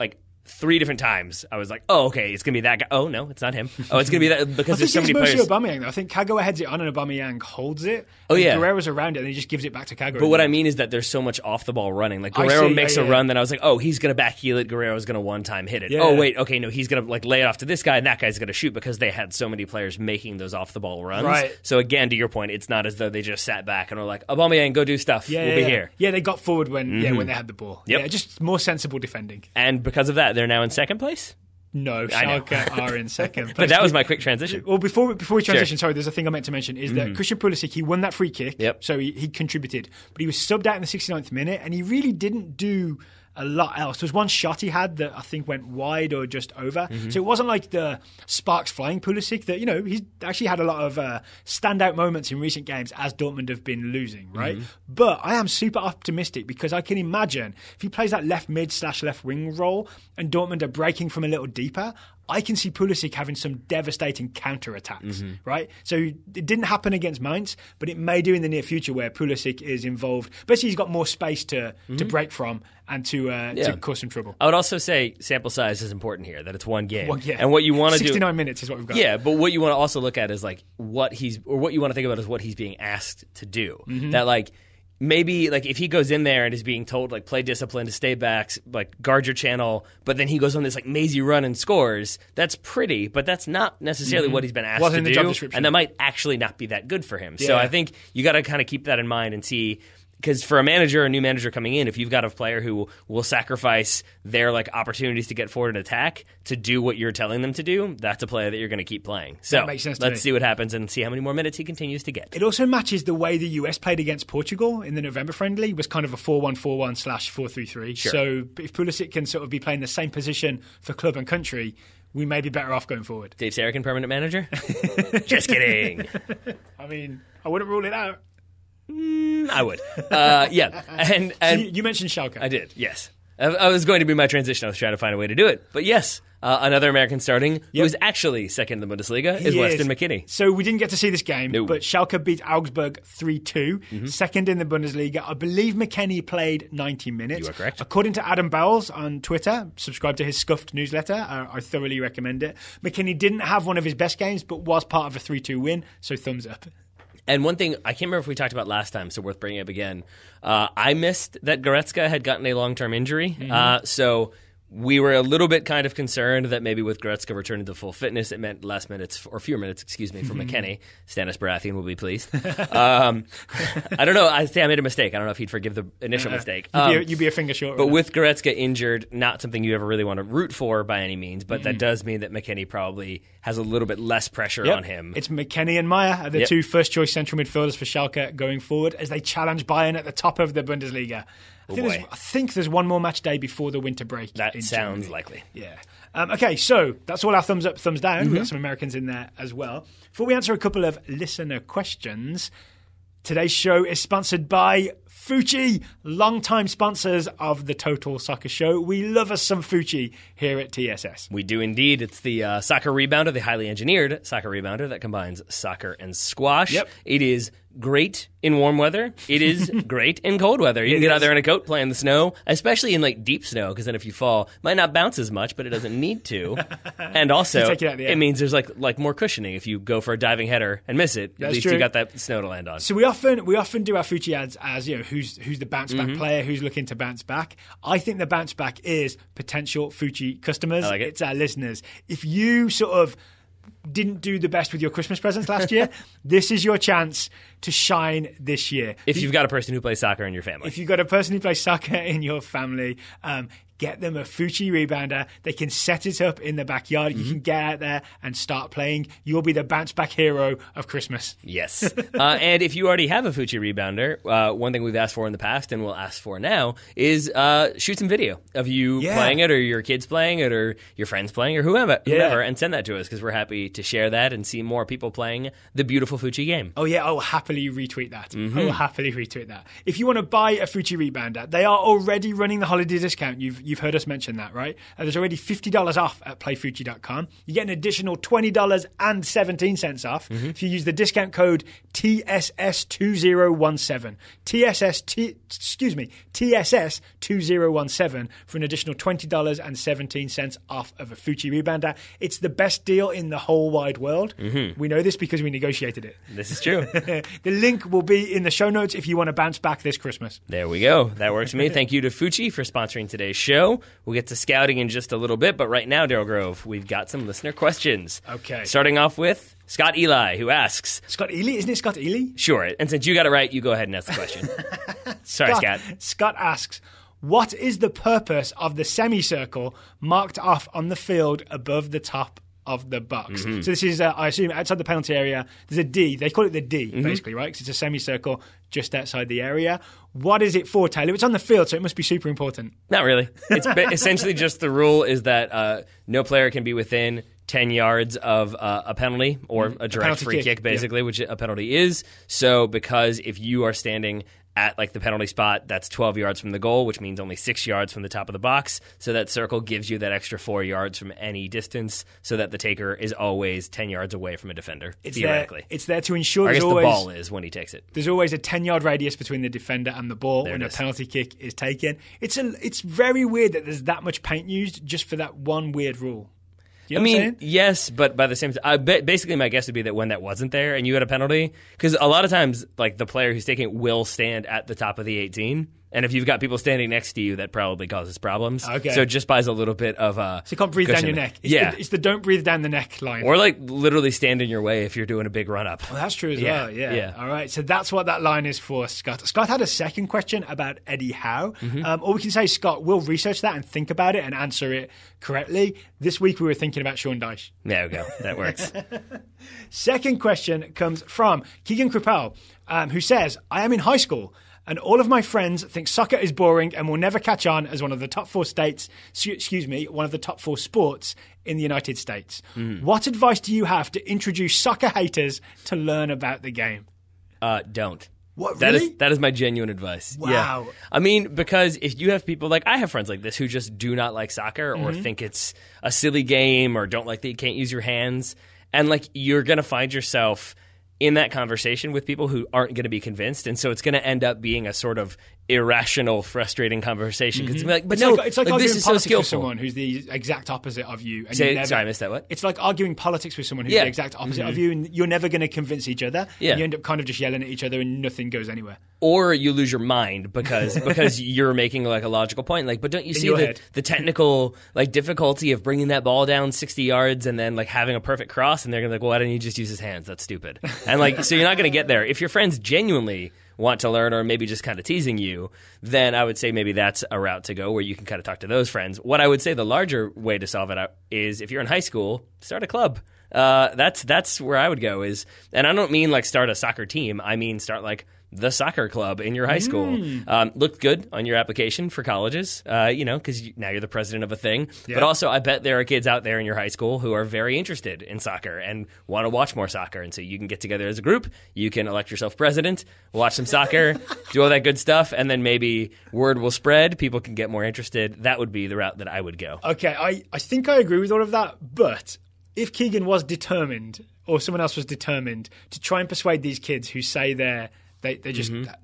3 different times I was like, oh, okay, it's going to be that guy. Oh, no, it's not him. Oh, it's going to be that, because there's so many players. I think it's mostly Aubameyang, though. I think Kagawa heads it on and Aubameyang holds it. Oh, yeah. Guerrero's around it and he just gives it back to Kagawa. But what I mean is that there's so much off-the-ball running. Guerreiro makes a run, then I was like, oh, he's going to backheel it. Guerrero's going to one-time hit it. Yeah. Oh, wait, okay, no, he's going to lay it off to this guy, and that guy's going to shoot, because they had so many players making those off-the-ball runs. Right. So again, to your point, it's not as though they just sat back and were like, Aubameyang, go do stuff. We'll be here. Yeah, they got forward when they had the ball. Yep. Yeah, just more sensible defending. And because of that, they're now in second place? No, Schalke are in second. But that was my quick transition. Well, before we transition, sorry, there's a thing I meant to mention, is that Christian Pulisic, he won that free kick, so he contributed, but he was subbed out in the 69th minute, and he really didn't do a lot else. There was one shot he had that I think went wide or just over. So it wasn't like the sparks flying Pulisic that, he's actually had a lot of standout moments in recent games as Dortmund have been losing, right? But I am super optimistic, because I can imagine if he plays that left mid / left wing role and Dortmund are breaking from a little deeper, I can see Pulisic having some devastating counter-attacks, right? So it didn't happen against Mainz, but it may do in the near future, where Pulisic is involved. Basically, he's got more space to break from and to cause some trouble. I would also say sample size is important here, that it's one game. And what you want to do... 69 minutes is what we've got. Yeah, but what you want to also look at is what you want to think about is what he's being asked to do. That maybe if he goes in there and is being told play discipline, to stay back, guard your channel, but then he goes on this mazy run and scores, that's pretty, but that's not necessarily what he's been asked to do, and that might actually not be that good for him. So I think you got to kind of keep that in mind and see, because for a new manager coming in, if you've got a player who will sacrifice their opportunities to get forward and attack to do what you're telling them to do, that's a player that you're going to keep playing. So that makes sense to let's see what happens and see how many more minutes he continues to get. It also matches the way the US played against Portugal in the November friendly. It was kind of a 4-1-4-1 / 4-3-3. Sure. So if Pulisic can sort of be playing the same position for club and country, we may be better off going forward. Dave Sarachan, permanent manager? Just kidding. I mean, I wouldn't rule it out. I would. Yeah. And so you mentioned Schalke. I did, yes. I was going to be my transition. I was trying to find a way to do it. But yes, another American starting who is actually second in the Bundesliga is Weston McKennie. So we didn't get to see this game, but Schalke beat Augsburg 3-2, second in the Bundesliga. I believe McKennie played 90 minutes. You are correct. According to Adam Bowles on Twitter, subscribe to his Scuffed newsletter. I thoroughly recommend it. McKennie didn't have one of his best games, but was part of a 3-2 win, so thumbs up. And one thing, I can't remember if we talked about last time, so worth bringing up again. I missed that Goretzka had gotten a long-term injury. So We were a little bit kind of concerned that maybe with Goretzka returning to full fitness, it meant less minutes, or fewer minutes, for McKennie. Stanis Baratheon will be pleased. I don't know. I say I made a mistake. I don't know if he'd forgive the initial mistake. You'd be a finger short. But with Goretzka injured, not something you ever really want to root for by any means, but that does mean that McKennie probably has a little bit less pressure on him. It's McKennie and Meyer are the two first-choice central midfielders for Schalke going forward as they challenge Bayern at the top of the Bundesliga. I think there's one more match day before the winter break. That sounds likely. Yeah. Okay, so that's all our thumbs up, thumbs down. We've got some Americans in there as well. Before we answer a couple of listener questions, today's show is sponsored by Fucci, long-time sponsors of the Total Soccer Show. We love us some Fucci here at TSS. We do indeed. It's the soccer rebounder, the highly engineered soccer rebounder that combines soccer and squash. Yep. It is great in warm weather. It is great in cold weather. You can get out there in a coat, play in the snow, especially in like deep snow, because then if you fall, it might not bounce as much, but it doesn't need to. And also, it means there's like more cushioning if you go for a diving header and miss it. At least you got that snow to land on. So we often do our Fucci ads as, who's the bounce back player, who's looking to bounce back. I think the bounce back is potential Fucci customers. I like it. It's our listeners. If you sort of didn't do the best with your Christmas presents last year, this is your chance to shine this year. If you've got a person who plays soccer in your family. If you've got a person who plays soccer in your family, get them a Fucci rebounder. They can set it up in the backyard. You can get out there and start playing. You'll be the bounce back hero of Christmas. Yes. And if you already have a Fucci rebounder, one thing we've asked for in the past and we'll ask for now is shoot some video of you playing it, or your kids playing it, or your friends playing, or whoever, and send that to us, because we're happy to share that and see more people playing the beautiful Fucci game. Oh yeah, I will happily retweet that. I will happily retweet that. If you want to buy a Fucci rebounder, they are already running the holiday discount. You've heard us mention that, right? There's already $50 off at playfucci.com. You get an additional $20.17 off if you use the discount code TSS2017. TSS2017 for an additional $20.17 off of a Fucci rebounder. It's the best deal in the whole wide world. We know this because we negotiated it. This is true. The link will be in the show notes if you want to bounce back this Christmas. There we go. That works for me. Thank you to Fucci for sponsoring today's show. We'll get to scouting in just a little bit, but right now, Daryl Grove, we've got some listener questions. Okay. Starting off with Scott Eli, who asks... Scott Ely? Isn't it Scott Ely? Sure. And since you got it right, you go ahead and ask the question. Sorry, Scott. Scott asks, what is the purpose of the semicircle marked off on the field above the top of the box? So this is, I assume, outside the penalty area, there's a D. They call it the D, basically, right? Because it's a semicircle just outside the area. What is it for, Taylor? It's on the field, so it must be super important. Not really. It's essentially just the rule is that no player can be within 10 yards of a penalty or a direct free kick, basically, which a penalty is. So because if you are standing at like the penalty spot, that's 12 yards from the goal, which means only 6 yards from the top of the box. So that circle gives you that extra 4 yards from any distance, so that the taker is always 10 yards away from a defender, theoretically. It's there to ensure I guess the ball is when he takes it. There's always a 10-yard radius between the defender and the ball when a penalty kick is taken. It's very weird that there's that much paint used just for that one weird rule. You know what I'm saying? Yes, but by the same time, basically my guess would be that when that wasn't there and you had a penalty, because a lot of times, like, the player who's taking it will stand at the top of the 18, and if you've got people standing next to you, that probably causes problems. Okay. So it just buys a little bit of so you can't breathe down your neck. It's the don't breathe down the neck line. Or like literally stand in your way if you're doing a big run up. Well, that's true as well. Yeah. All right. So that's what that line is for, Scott. Scott had a second question about Eddie Howe. Or we can say, Scott, we'll research that and think about it and answer it correctly. This week we were thinking about Sean Dyche. There we go. That works. Second question comes from Keegan Krupel, who says, I am in high school, and all of my friends think soccer is boring and will never catch on as one of the top four sports in the United States. What advice do you have to introduce soccer haters to learn about the game? Don't. What, really? That is my genuine advice. Wow. Yeah. I mean, because if you have people, like I have friends like this who just do not like soccer or think it's a silly game or don't like that you can't use your hands, and like you're going to find yourself in that conversation with people who aren't going to be convinced, and so it's going to end up being a sort of irrational, frustrating conversation. Because like, but it's like this arguing is so politics skillful. with someone who's the exact opposite of you. And Sorry, I missed that. What? It's like arguing politics with someone who's the exact opposite of you, and you're never going to convince each other. Yeah. And you end up kind of just yelling at each other, and nothing goes anywhere. Or you lose your mind because you're making like a logical point. Like, but don't you see the technical like difficulty of bringing that ball down 60 yards and then like having a perfect cross? And they're gonna be like, well, why didn't you just use his hands? That's stupid. And like, so you're not gonna get there. If your friends genuinely want to learn or maybe just kind of teasing you, then I would say maybe that's a route to go where you can kind of talk to those friends. What I would say the larger way to solve it out is if you're in high school, start a club. That's where I would go is, and I don't mean like start a soccer team. I mean start like the soccer club in your high school. Looked good on your application for colleges, because now you're the president of a thing. Yeah. But also, I bet there are kids out there in your high school who are very interested in soccer and want to watch more soccer. And so you can get together as a group. You can elect yourself president, watch some soccer, do all that good stuff, and then maybe word will spread. People can get more interested. That would be the route that I would go. Okay, I think I agree with all of that. But if Keegan was determined, or someone else was determined, to try and persuade these kids who say they're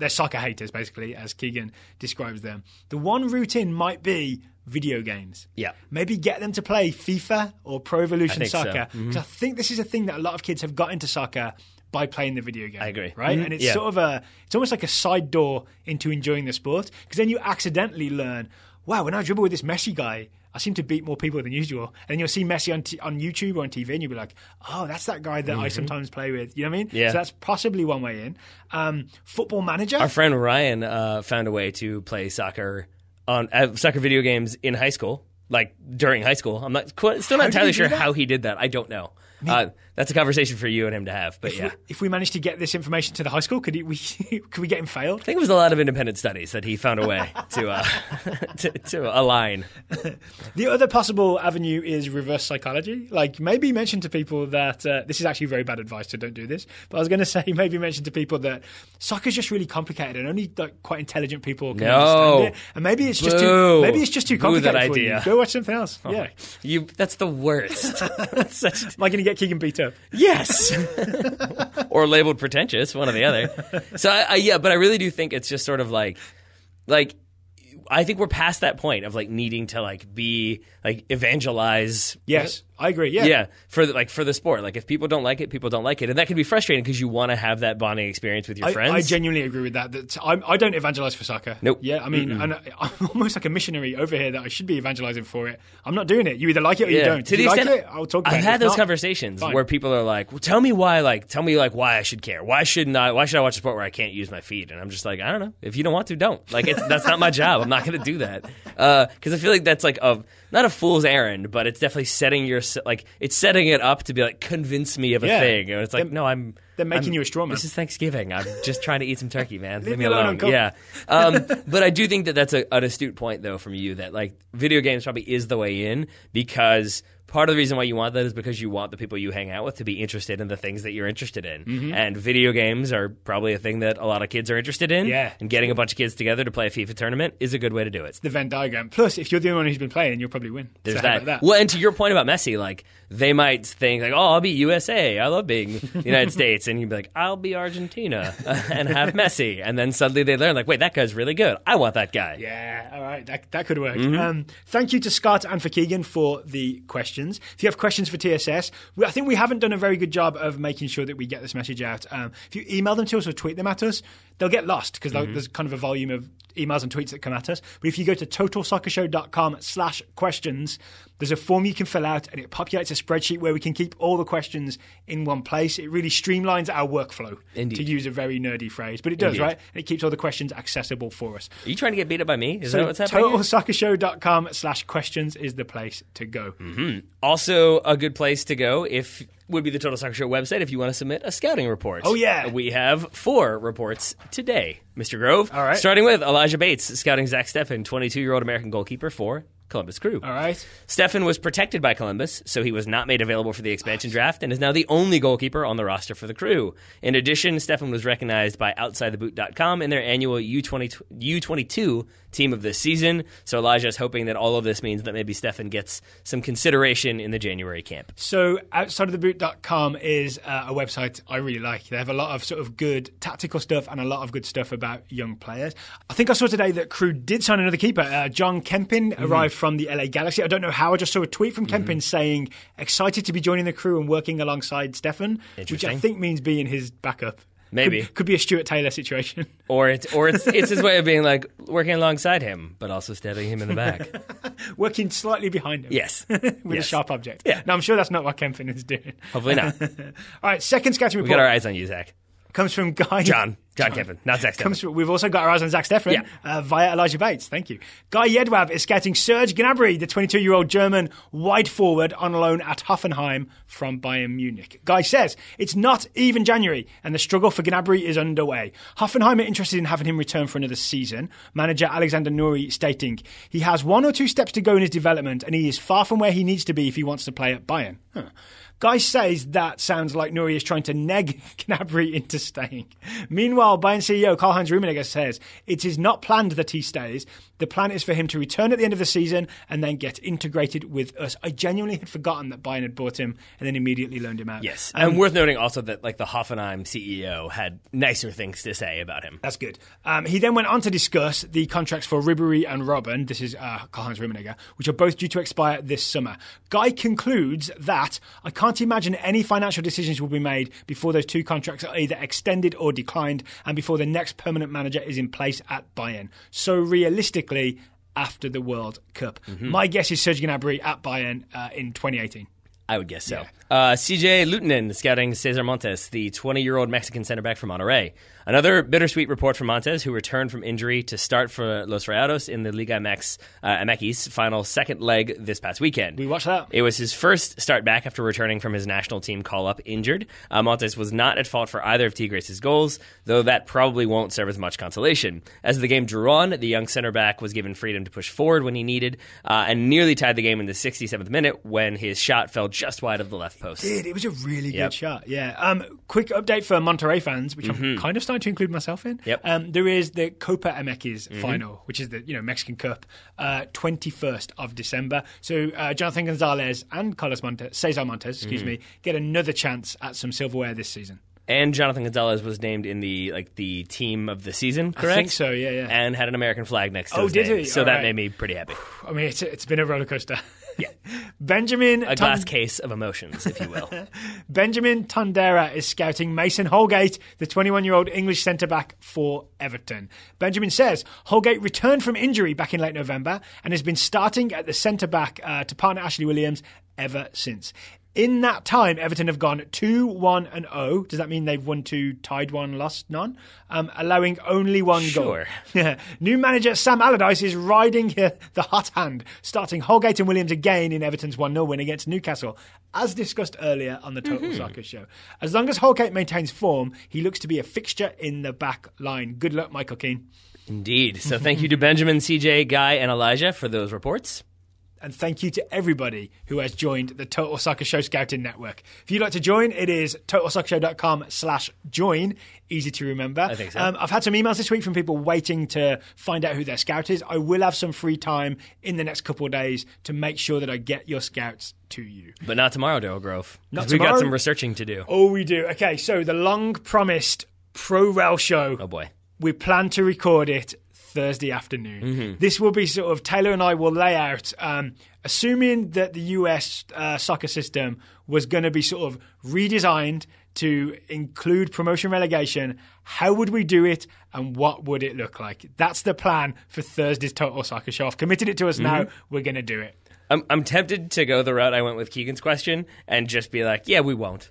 soccer haters, basically, as Keegan describes them, the one route in might be video games. Yeah. Maybe get them to play FIFA or Pro Evolution Soccer. So. Because I think this is a thing that a lot of kids have got into soccer by playing the video game. I agree. Right? And it's it's almost like a side door into enjoying the sport. Because then you accidentally learn, wow, when I dribble with this Messi guy, I seem to beat more people than usual. And you'll see Messi on YouTube or on TV and you'll be like, oh, that's that guy that I sometimes play with. You know what I mean? Yeah. So that's possibly one way in. Football Manager. Our friend Ryan found a way to play soccer on soccer video games in high school, like during high school. I'm still not entirely sure how he did that. I don't know. That's a conversation for you and him to have. But if we managed to get this information to the high school, could we get him failed? I think it was a lot of independent studies that he found a way to align. The other possible avenue is reverse psychology. Like maybe mention to people that this is actually very bad advice, so don't do this. But I was going to say maybe mention to people that soccer's just really complicated and only like quite intelligent people can understand it. And maybe it's just too complicated for you. Go watch something else. That's the worst. Am I going to get Keegan beat up? Yes. Or labeled pretentious, one or the other. So, but I really do think it's just sort of like I think we're past that point of like needing to like be like evangelize. Yes, I agree. Yeah, yeah. For the sport, like if people don't like it, people don't like it, and that can be frustrating because you want to have that bonding experience with your friends. I genuinely agree with that. I don't evangelize for soccer. Nope. Yeah, I mean, and I'm almost like a missionary over here that I should be evangelizing for it. I'm not doing it. You either like it or you don't. To the extent, like it, I'll talk about it. I've had those conversations where people are like, well, tell me why I should care. Why should I watch a sport where I can't use my feet? And I'm just like, I don't know. If you don't want to, don't. Like that's not my job. I'm not going to do that. Because I feel like that's like not a fool's errand, but it's definitely setting it up to be like, convince me of a thing. And it's like, they're making you a straw man. This is Thanksgiving. I'm just trying to eat some turkey, man. Leave me alone. Yeah. But I do think that's an astute point, though, from you that like video games probably is the way in because part of the reason why you want that is because you want the people you hang out with to be interested in the things that you're interested in. Mm-hmm. And video games are probably a thing that a lot of kids are interested in. Yeah. And getting a bunch of kids together to play a FIFA tournament is a good way to do it. It's the Venn diagram. Plus, if you're the only one who's been playing, you'll probably win. There's that. Well, and to your point about Messi, like they might think like, oh, I'll be USA. I love being the United States. And you'd be like, I'll be Argentina and have Messi. And then suddenly they learn like, wait, that guy's really good. I want that guy. Yeah. All right. That could work. Mm-hmm. Thank you to Scott and for Keegan for the questions. If you have questions for TSS, I think we haven't done a very good job of making sure that we get this message out. If you email them to us or tweet them at us, they'll get lost because there's kind of a volume of emails and tweets that come at us. But if you go to totalsoccershow.com/questions, there's a form you can fill out and it populates a spreadsheet where we can keep all the questions in one place. It really streamlines our workflow, to use a very nerdy phrase. But it does, right? And it keeps all the questions accessible for us. Are you trying to get beat up by me? Is that what's happening? Totalsoccershow.com/questions is the place to go. Mm-hmm. Also, a good place to go would be the Total Soccer Show website if you want to submit a scouting report. Oh, yeah. We have 4 reports today, Mr. Grove. All right. Starting with Elijah Bates, scouting Zach Steffen, 22-year-old American goalkeeper for Columbus Crew. All right. Steffen was protected by Columbus, so he was not made available for the expansion draft and is now the only goalkeeper on the roster for the Crew. In addition, Steffen was recognized by OutsideTheBoot.com in their annual U22 team of this season. So Elijah is hoping that all of this means that maybe Stefan gets some consideration in the January camp. So outsidoftheboot.com is a website I really like. They have a lot of sort of good tactical stuff and a lot of good stuff about young players. I think I saw today that Crewe did sign another keeper. John Kempin arrived from the LA Galaxy. I don't know how. I just saw a tweet from Kempin saying excited to be joining the Crewe and working alongside Stefan, which I think means being his backup. Maybe. Could be a Stuart Taylor situation. Or it's his way of being like working alongside him, but also stabbing him in the back. Working slightly behind him. Yes. With a sharp object. Yeah. No, I'm sure that's not what Kempin is doing. Hopefully not. All right, second scouting report. We got our eyes on you, Zach. Comes from Guy. John Kempin, not Zach Stefan. We've also got our eyes on Zach Stefan via Elijah Bates. Thank you. Guy Yedwab is scouting Serge Gnabry, the 22-year-old German wide forward on loan at Hoffenheim from Bayern Munich. Guy says, it's not even January and the struggle for Gnabry is underway. Hoffenheim are interested in having him return for another season. Manager Alexander Nouri stating, he has 1 or 2 steps to go in his development and he is far from where he needs to be if he wants to play at Bayern. Guy says that sounds like Nouri is trying to neg Gnabry into staying. Meanwhile, Bayern CEO Karl-Heinz Rummenigge says it is not planned that he stays. The plan is for him to return at the end of the season and then get integrated with us. I genuinely had forgotten that Bayern had bought him and then immediately loaned him out. Yes, and worth noting also that like the Hoffenheim CEO had nicer things to say about him. That's good. He then went on to discuss the contracts for Ribéry and Robben, this is Karl-Heinz Rummenigge, which are both due to expire this summer. Guy concludes that I can't imagine any financial decisions will be made before those 2 contracts are either extended or declined and before the next permanent manager is in place at Bayern. So realistically, after the World Cup. My guess is Serge Gnabry at Bayern in 2018. I would guess so. CJ Lutonen scouting Cesar Montes, the 20-year-old Mexican center back from Monterrey. Another bittersweet report from Montes, who returned from injury to start for Los Rayados in the Liga MX final second leg this past weekend. We watched that. It was his first start back after returning from his national team call-up injured. Montes was not at fault for either of Tigres' goals, though that probably won't serve as much consolation. As the game drew on, the young center back was given freedom to push forward when he needed, and nearly tied the game in the 67th minute when his shot fell just wide of the left post. It was a really good shot, yeah. Quick update for Monterrey fans, which I'm kind of starting to include myself in. There is the Copa MX final, which is the Mexican Cup, 21st of December. So Jonathan Gonzalez and Cesar Montes, get another chance at some silverware this season. And Jonathan Gonzalez was named in the team of the season, correct? I think so, yeah. And had an American flag next to his did name. he? So that made me pretty happy. I mean, it's been a roller coaster. Yeah. A glass case of emotions, if you will. Benjamin Tondera is scouting Mason Holgate, the 21-year-old English centre-back for Everton. Benjamin says Holgate returned from injury back in late November and has been starting at the centre-back to partner Ashley Williams ever since. In that time, Everton have gone 2-1-0. Does that mean they've won 2, tied 1, lost none? Allowing only 1 goal. Sure. New manager Sam Allardyce is riding the hot hand, starting Holgate and Williams again in Everton's 1-0 win against Newcastle, as discussed earlier on the Total Soccer Show. As long as Holgate maintains form, he looks to be a fixture in the back line. Good luck, Michael Keane. Indeed. So thank you to Benjamin, CJ, Guy, and Elijah for those reports. And thank you to everybody who has joined the Total Soccer Show Scouting Network. If you'd like to join, it is totalsoccershow.com/join. Easy to remember. I think so. I've had some emails this week from people waiting to find out who their scout is. I will have some free time in the next couple of days to make sure that I get your scouts to you. But not tomorrow, Dale Grove. Not we've tomorrow? got some researching to do. Oh, we do. Okay, so the long-promised Pro Rel show. Oh, boy. We plan to record it Thursday afternoon. This will be sort of, Taylor and I will lay out, assuming that the US soccer system was going to be sort of redesigned to include promotion relegation, how would we do it and what would it look like? That's the plan for Thursday's Total Soccer Show. I've committed it to us now. We're going to do it. I'm tempted to go the route I went with Keegan's question and just be like, yeah, we won't.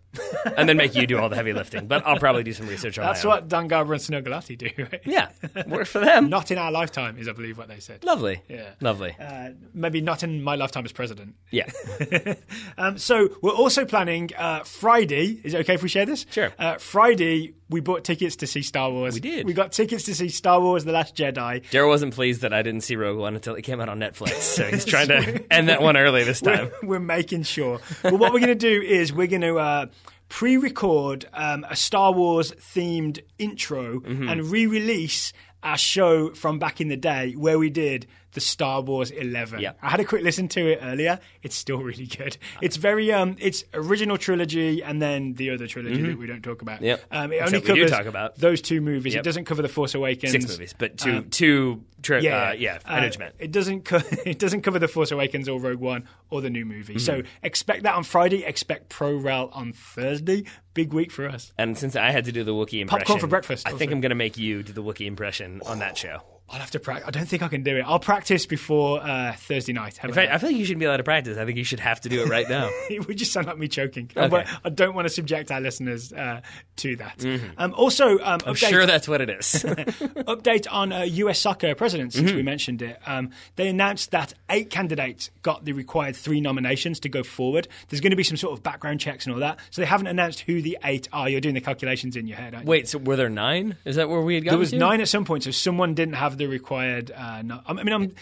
And then make you do all the heavy lifting. But I'll probably do some research on That's my own. what Dan Garber and Snow Galati do, right? Yeah, works for them. Not in our lifetime, is I believe what they said. Lovely. Yeah. Lovely. Maybe not in my lifetime as president. Yeah. So we're also planning Friday. Is it okay if we share this? Sure. Friday, we bought tickets to see Star Wars. We did. We got tickets to see Star Wars The Last Jedi. Daryl wasn't pleased that I didn't see Rogue One until it came out on Netflix, so he's trying to end that one early this time. We're making sure. But what we're going to do is we're going to pre-record a Star Wars themed intro and re-release our show from back in the day where we did the Star Wars 11. Yeah. I had a quick listen to it earlier. It's still really good. It's very it's original trilogy and then the other trilogy that we don't talk about. Yep. It only covers talk about those 2 movies. It doesn't cover The Force Awakens. 6 movies, but two I know what you meant. It doesn't cover The Force Awakens or Rogue One or the new movie. So expect that on Friday. Expect Pro Rel on Thursday. Big week for us. And since I had to do the Wookiee impression, popcorn for breakfast. I think I'm going to make you do the Wookiee impression on that show. I'll have to practice. I don't think I can do it. I'll practice before Thursday night. In fact, I feel like you shouldn't be allowed to practice. I think you should have to do it right now. It would just sound like me choking. Okay. I don't want to subject our listeners to that. Also, I'm sure that's what it is. Update on US soccer president, since we mentioned it. They announced that 8 candidates got the required 3 nominations to go forward. There's going to be some sort of background checks and all that. So they haven't announced who the 8 are. You're doing the calculations in your head, aren't you? Wait, so were there 9? Is that where we had gone? There was 9 at some point, so someone didn't have the required. I'm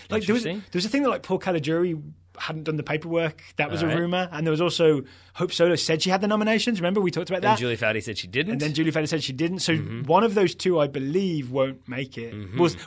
like there was a thing that like Paul Caligiuri hadn't done the paperwork. That was a rumor, and there was also Hope Solo said she had the nominations. Remember we talked about that. And Julie Foudy said she didn't. And then Julie Foudy said she didn't. So one of those 2, I believe, won't make it.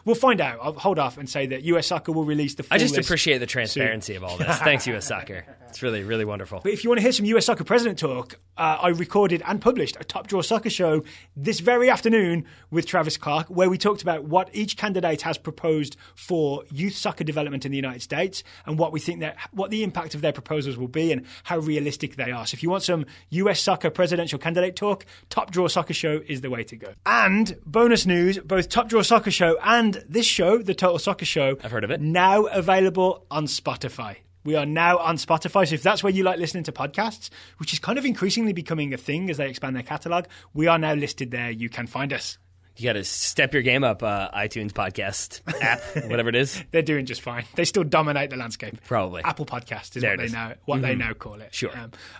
We'll find out. I'll hold off and say that US Soccer will release the full I just list appreciate the transparency of all this. Thanks, US Soccer. It's really, really wonderful. But if you want to hear some US Soccer president talk, I recorded and published a Top Draw Soccer show this very afternoon with Travis Clark, where we talked about what each candidate has proposed for youth soccer development in the United States and what we think what the impact of their proposals will be and how realistic they are. So if you want some US Soccer presidential candidate talk, Top Draw Soccer Show is the way to go. And bonus news, both Top Draw Soccer Show and this show, the Total Soccer Show, I've heard of it, now available on Spotify. We are now on Spotify, so if that's where you like listening to podcasts, which is kind of increasingly becoming a thing as they expand their catalogue, we are now listed there. You can find us. You got to step your game up, iTunes podcast app, whatever it is. They're doing just fine. They still dominate the landscape. Probably. Apple Podcast is there what they now call it. Sure.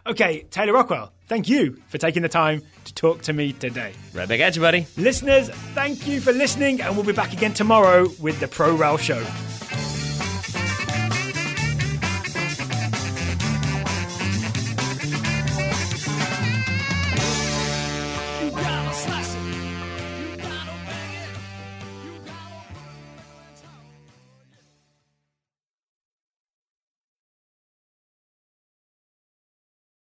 Okay, Taylor Rockwell, thank you for taking the time to talk to me today. Right back at you, buddy. Listeners, thank you for listening, and we'll be back again tomorrow with the Pro Rel Show.